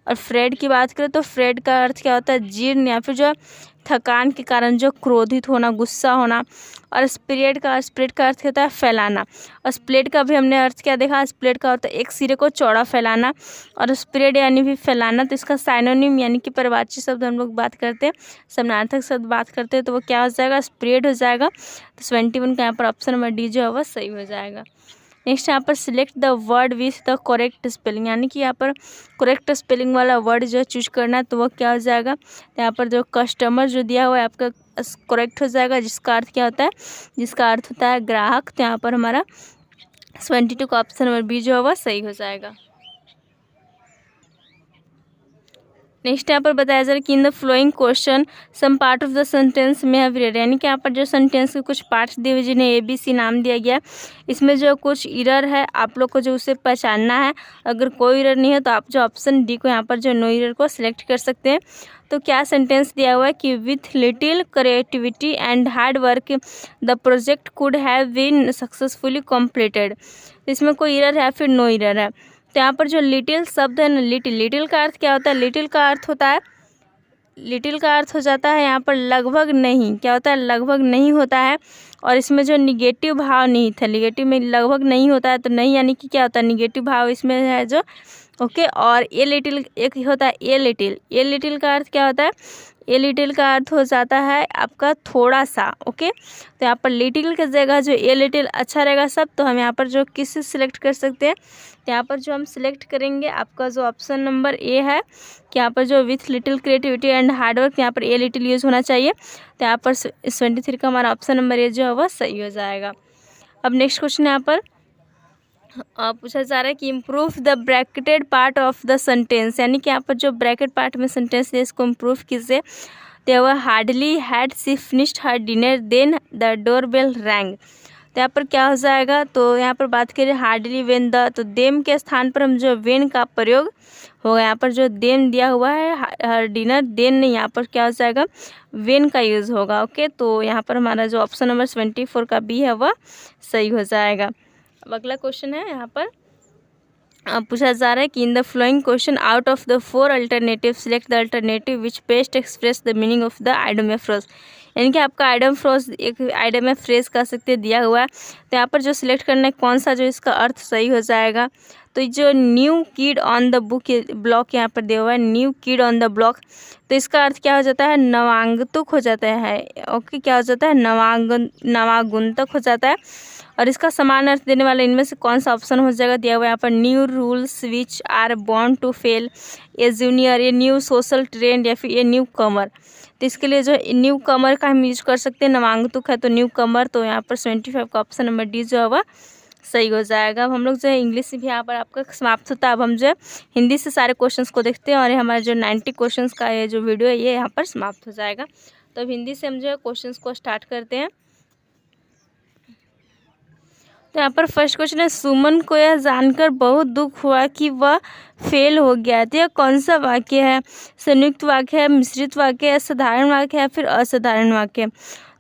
और फ्रेड की बात करें तो फ्रेड का अर्थ क्या होता है, जीर्ण या फिर जो थकान के कारण जो क्रोधित होना, गुस्सा होना। और स्प्रेड का अर्थ होता है फैलाना। और स्प्लेड का भी हमने अर्थ क्या देखा, स्प्लेड का होता है एक सिरे को चौड़ा फैलाना, और स्प्रेड यानी भी फैलाना। तो इसका साइनोनिम यानी कि परिवाची शब्द हम लोग बात करते हैं, समानार्थक शब्द बात करते हैं, तो वो क्या हो जाएगा, स्प्रेड हो जाएगा। तो 71 का यहाँ पर ऑप्शन नंबर डी जो है वह सही हो जाएगा। नेक्स्ट यहाँ पर select the word with the correct spelling, यानी कि यहाँ पर करेक्ट स्पेलिंग वाला वर्ड जो चूज करना है, तो वो क्या हो जाएगा, तो यहाँ पर जो कस्टमर जो दिया हुआ है आपका करेक्ट हो जाएगा, जिसका अर्थ क्या होता है, जिसका अर्थ होता है ग्राहक। तो यहाँ पर हमारा 72 का ऑप्शन नंबर बी जो है वह सही हो जाएगा। नेक्स्ट यहाँ पर बताया जा रहा है कि in the following question some part of the sentence में हैव रेड, यानी कि यहाँ पर जो सेंटेंस के कुछ पार्ट्स दिए हुए जिन्हें ABC नाम दिया गया, इसमें जो कुछ इरर है आप लोग को जो उसे पहचानना है। अगर कोई इरर नहीं है तो आप जो ऑप्शन डी को यहाँ पर जो नो इरर को सिलेक्ट कर सकते हैं। तो क्या सेंटेंस दिया हुआ है कि with little creativity and hard work the project could have been successfully completed, इसमें कोई इरर है या फिर नो इरर है। तो यहाँ पर जो लिटिल शब्द है ना, लिटिल का अर्थ क्या होता है, लिटिल का अर्थ होता है, लिटिल का अर्थ हो जाता है यहाँ पर लगभग नहीं, क्या होता है, लगभग नहीं होता है। और इसमें जो निगेटिव भाव नहीं था, निगेटिव में लगभग नहीं होता है, तो नहीं यानी कि क्या होता है, निगेटिव भाव इसमें है जो। ओके, और ए लिटिल एक होता है ए लिटिल का अर्थ क्या होता है, ए लिटिल का अर्थ हो जाता है आपका थोड़ा सा। ओके, तो यहाँ पर लिटिल की जगह जो ए लिटिल अच्छा रहेगा सब, तो हम यहाँ पर जो किस सिलेक्ट कर सकते हैं, तो यहाँ पर जो हम सिलेक्ट करेंगे आपका जो ऑप्शन नंबर ए है कि यहाँ पर जो with little creativity and hard work, यहाँ पर ए लिटिल यूज़ होना चाहिए। तो यहाँ पर 73 का हमारा ऑप्शन नंबर ए जो है वह सही हो जाएगा। अब नेक्स्ट क्वेश्चन यहाँ पर पूछा जा रहा है कि improve the bracketed part of the sentence, यानी कि यहाँ पर जो ब्रैकेट पार्ट में सेंटेंस है इसको इम्प्रूव कीजिए। तो वह hardly had she finished her dinner then the door bell rang, तो यहाँ पर क्या हो जाएगा, तो यहाँ पर बात करें हार्डली वेन द, तो देम के स्थान पर हम जो वेन का प्रयोग होगा। यहाँ पर जो देम दिया हुआ है हर डिनर, देन नहीं, यहाँ पर क्या हो जाएगा, वेन का यूज़ होगा। ओके, तो यहाँ पर हमारा जो ऑप्शन नंबर 74 का बी है वह सही हो जाएगा। अब अगला क्वेश्चन है यहाँ पर पूछा जा रहा है कि in the following question out of the 4 alternative select the alternative which best express the meaning of the idem of phrase, यानी कि आपका आइडम फ्रेज एक आइडम ऑफ फ्रेज कह सकते दिया हुआ है। तो यहाँ पर जो सिलेक्ट करना है कौन सा जो इसका अर्थ सही हो जाएगा, तो जो new kid on the book block यहाँ पर दिया हुआ है, new kid on the block, तो इसका अर्थ क्या हो जाता है, नवागंतुक हो जाता है। ओके, क्या हो जाता है, नवागंतुक हो जाता है। और इसका समान अर्थ देने वाला इनमें से कौन सा ऑप्शन हो जाएगा, दिया हुआ है यहाँ पर new rules which are born to fail, a junior, a new social trend, या फिर ए न्यू कमर। तो इसके लिए जो न्यू कमर का हम यूज कर सकते हैं, नवागंतुक है तो न्यू कमर, तो यहाँ पर 75 का ऑप्शन नंबर डी जो है वह सही हो जाएगा। अब हम लोग जो है इंग्लिश से भी यहाँ पर आपका समाप्त होता है। अब हम जो है हिंदी से सारे क्वेश्चंस को देखते हैं और हमारे जो 90 क्वेश्चंस का ये जो वीडियो है ये यहाँ पर समाप्त हो जाएगा। तो अब हिंदी से हम जो है क्वेश्चंस को स्टार्ट करते हैं। तो यहाँ पर फर्स्ट क्वेश्चन है, सुमन को यह जानकर बहुत दुख हुआ कि वह फेल हो गया। तो यह कौन सा वाक्य है? संयुक्त वाक्य है, मिश्रित वाक्य है, साधारण वाक्य है, फिर असाधारण वाक्य।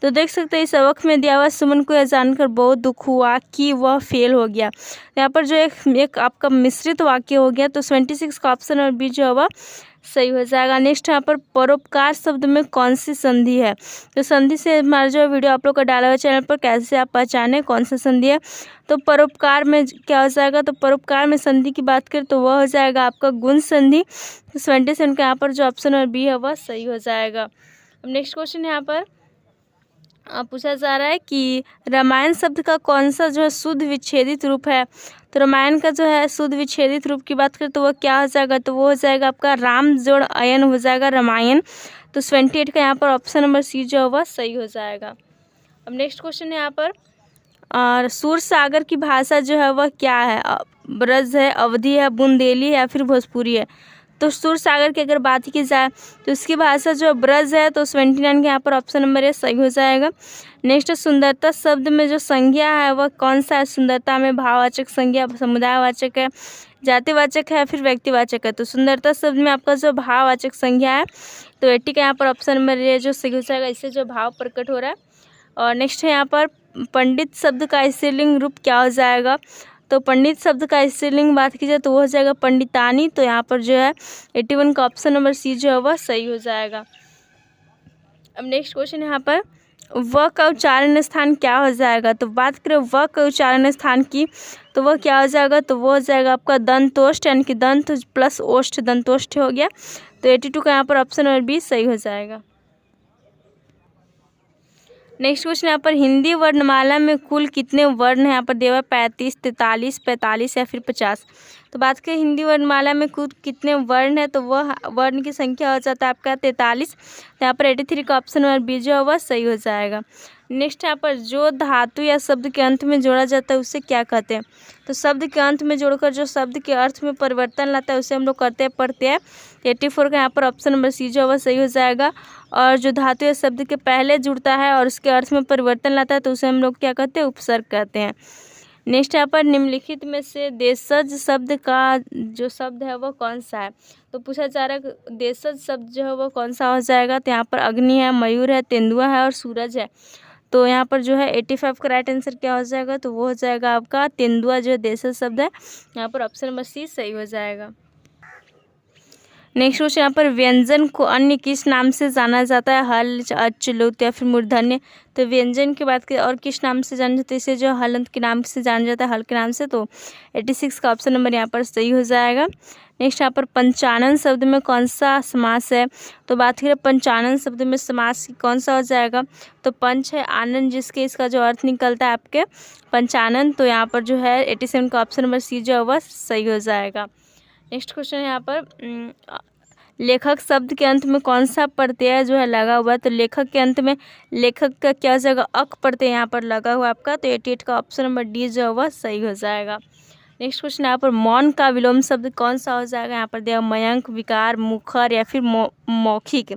तो देख सकते हैं इस सबक में दिया हुआ, सुमन को यह जानकर बहुत दुख हुआ कि वह फेल हो गया। यहाँ पर जो एक आपका मिश्रित वाक्य हो गया, तो 26 का ऑप्शन और बी जो है वह सही हो जाएगा। नेक्स्ट यहाँ पर परोपकार शब्द में कौन सी संधि है? तो संधि से हमारा जो वीडियो आप लोग का डाला हुआ चैनल पर, कैसे आप पहचाने कौन सा संधि है। तो परोपकार में क्या हो जाएगा? तो परोपकार में संधि की बात करें तो वह हो जाएगा आपका गुण संधि। तो 27 का यहाँ पर जो ऑप्शन और बी है वह सही हो जाएगा। अब नेक्स्ट क्वेश्चन यहाँ पर पूछा जा रहा है कि रामायण शब्द का कौन सा जो है शुद्ध विच्छेदित रूप है? तो रामायण का जो है शुद्ध विच्छेदित रूप की बात करें तो वह क्या हो जाएगा? तो वो हो जाएगा आपका राम जोड़ अयन हो जाएगा, रामायण। तो 28 का यहाँ पर ऑप्शन नंबर सी जो है वह सही हो जाएगा। अब नेक्स्ट क्वेश्चन है यहाँ पर, और सूर सागर की भाषा जो है वह क्या है? ब्रज है, अवधी है, बुंदेली है या फिर भोजपुरी है? तो सूर सागर की अगर बात की जाए तो इसकी भाषा जो ब्रज है, तो 29 के यहाँ पर ऑप्शन नंबर ए सही हो जाएगा। नेक्स्ट सुंदरता शब्द में जो संज्ञा है वह कौन सा है? सुंदरता में भाववाचक संज्ञा, समुदायवाचक है, जातिवाचक है, फिर व्यक्तिवाचक है। तो सुंदरता शब्द में आपका जो भाववाचक संज्ञा है, तो 80 का यहाँ पर ऑप्शन नंबर ए जो सही हो जाएगा, इससे जो भाव प्रकट हो रहा है। और नेक्स्ट है यहाँ पर पंडित शब्द का स्त्रीलिंग रूप क्या हो जाएगा? तो पंडित शब्द का स्त्रीलिंग बात की जाए तो वो हो जाएगा पंडितानी। तो यहाँ पर जो है 81 का ऑप्शन नंबर सी जो है वह सही हो जाएगा। अब नेक्स्ट क्वेश्चन यहाँ पर, व का उच्चारण स्थान क्या हो जाएगा? तो बात करें व का उच्चारण स्थान की तो वह क्या हो जाएगा? तो वो हो जाएगा आपका दंतोष्ठ, यानी कि दंत प्लस ओष्ठ, दंतोष्ठ हो गया। तो 82 का यहाँ पर ऑप्शन नंबर बी सही हो जाएगा। नेक्स्ट क्वेश्चन यहाँ पर, हिंदी वर्णमाला में कुल कितने वर्ण हैं? यहाँ पर देवा 35, 43, 45 या फिर 50। तो बात करें हिंदी वर्णमाला में कुल कितने वर्ण है, तो वह वर्ण की संख्या हो जाता है आपका 43। यहाँ पर 83 का ऑप्शन नंबर बी जो है वह सही हो जाएगा। नेक्स्ट यहाँ पर, जो धातु या शब्द के अंत में जोड़ा जाता है उसे क्या कहते हैं? तो शब्द के अंत में जोड़कर जो शब्द के अर्थ में परिवर्तन लाता है उसे हम लोग करते हैं प्रत्यय। 84 का यहाँ पर ऑप्शन नंबर सी जो है वह सही हो जाएगा। और जो धातु या शब्द के पहले जुड़ता है और उसके अर्थ में परिवर्तन लाता है तो उसे हम लोग क्या कहते हैं? उपसर्ग कहते हैं। नेक्स्ट यहाँ पर, निम्नलिखित में से देशज शब्द का जो शब्द है वह कौन सा है? तो पूछा जा रहा है देशज शब्द जो है वह कौन सा हो जाएगा? तो यहाँ पर अग्नि है, मयूर है, तेंदुआ है और सूरज है। तो यहाँ पर जो है 85 का राइट आंसर क्या हो जाएगा? तो वो हो जाएगा आपका तेंदुआ जो देशज शब्द है। यहाँ पर ऑप्शन नंबर सी सही हो जाएगा। नेक्स्ट क्वेश्चन यहाँ पर, व्यंजन को अन्य किस नाम से जाना जाता है? हल, अच, लुत या फिर मूर्धन्य। तो व्यंजन की बात करें और किस नाम से जाना जाता है? इसे जो हलंत के नाम से जाना जाता है, हल के नाम से। तो 86 का ऑप्शन नंबर यहाँ पर सही हो जाएगा। नेक्स्ट यहाँ पर, पंचानन शब्द में कौन सा समास है? तो बात करें पंचानन शब्द में समास कौन सा हो जाएगा? तो पंच है आनंद, जिसके इसका जो अर्थ निकलता है आपके पंचानन। तो यहाँ पर जो है 87 का ऑप्शन नंबर सी जो है वह सही हो जाएगा। नेक्स्ट क्वेश्चन है यहाँ पर, लेखक शब्द के अंत में कौन सा प्रत्यय जो है लगा हुआ है? तो लेखक के अंत में लेखक का क्या हो जाएगा? अक प्रत्यय यहाँ पर लगा हुआ आपका। तो 88 का ऑप्शन नंबर डी जो है वह सही हो जाएगा। नेक्स्ट क्वेश्चन यहाँ पर, मौन का विलोम शब्द कौन सा हो जाएगा? यहाँ पर दिया मयंक, विकार, मुखर या फिर मौखिक।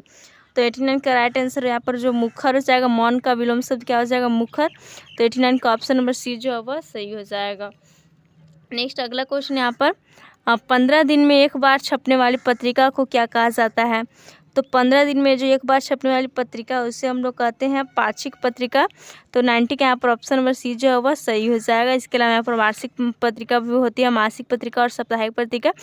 तो 89 का राइट आंसर यहाँ पर जो मुखर हो जाएगा, मौन का विलोम शब्द क्या हो जाएगा? मुखर। तो 89 का ऑप्शन नंबर सी जो है वह सही हो जाएगा। नेक्स्ट अगला क्वेश्चन यहाँ पर, 15 दिन में एक बार छपने वाली पत्रिका को क्या कहा जाता है? तो 15 दिन में जो एक बार छपने वाली पत्रिका उसे हम लोग कहते हैं पाक्षिक पत्रिका। तो 90 का यहाँ पर ऑप्शन नंबर सी जो है वह सही हो जाएगा। इसके अलावा यहाँ पर वार्षिक पत्रिका भी होती है, मासिक पत्रिका और साप्ताहिक पत्रिका।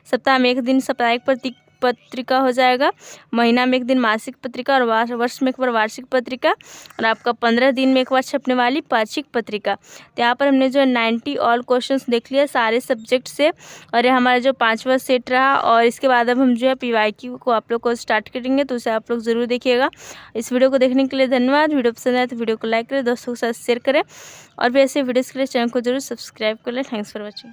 सप्ताह में एक दिन साप्ताहिक पत्रिका हो जाएगा, महीना में एक दिन मासिक पत्रिका और वर्ष में एक बार वार्षिक पत्रिका, और आपका 15 दिन में एक बार छपने वाली पाक्षिक पत्रिका। तो यहाँ पर हमने जो 90 ऑल क्वेश्चंस देख लिया सारे सब्जेक्ट से, और ये हमारा जो 5वां सेट रहा। और इसके बाद अब हम जो है PYQ को आप लोग को स्टार्ट करेंगे, तो उसे आप लोग ज़रूर देखिएगा। इस वीडियो को देखने के लिए धन्यवाद। वीडियो पसंद आए तो वीडियो को लाइक करें, दोस्तों के साथ शेयर करें, और भी ऐसे वीडियोज़ के लिए चैनल को जरूर सब्सक्राइब कर लें। Thanks for watching.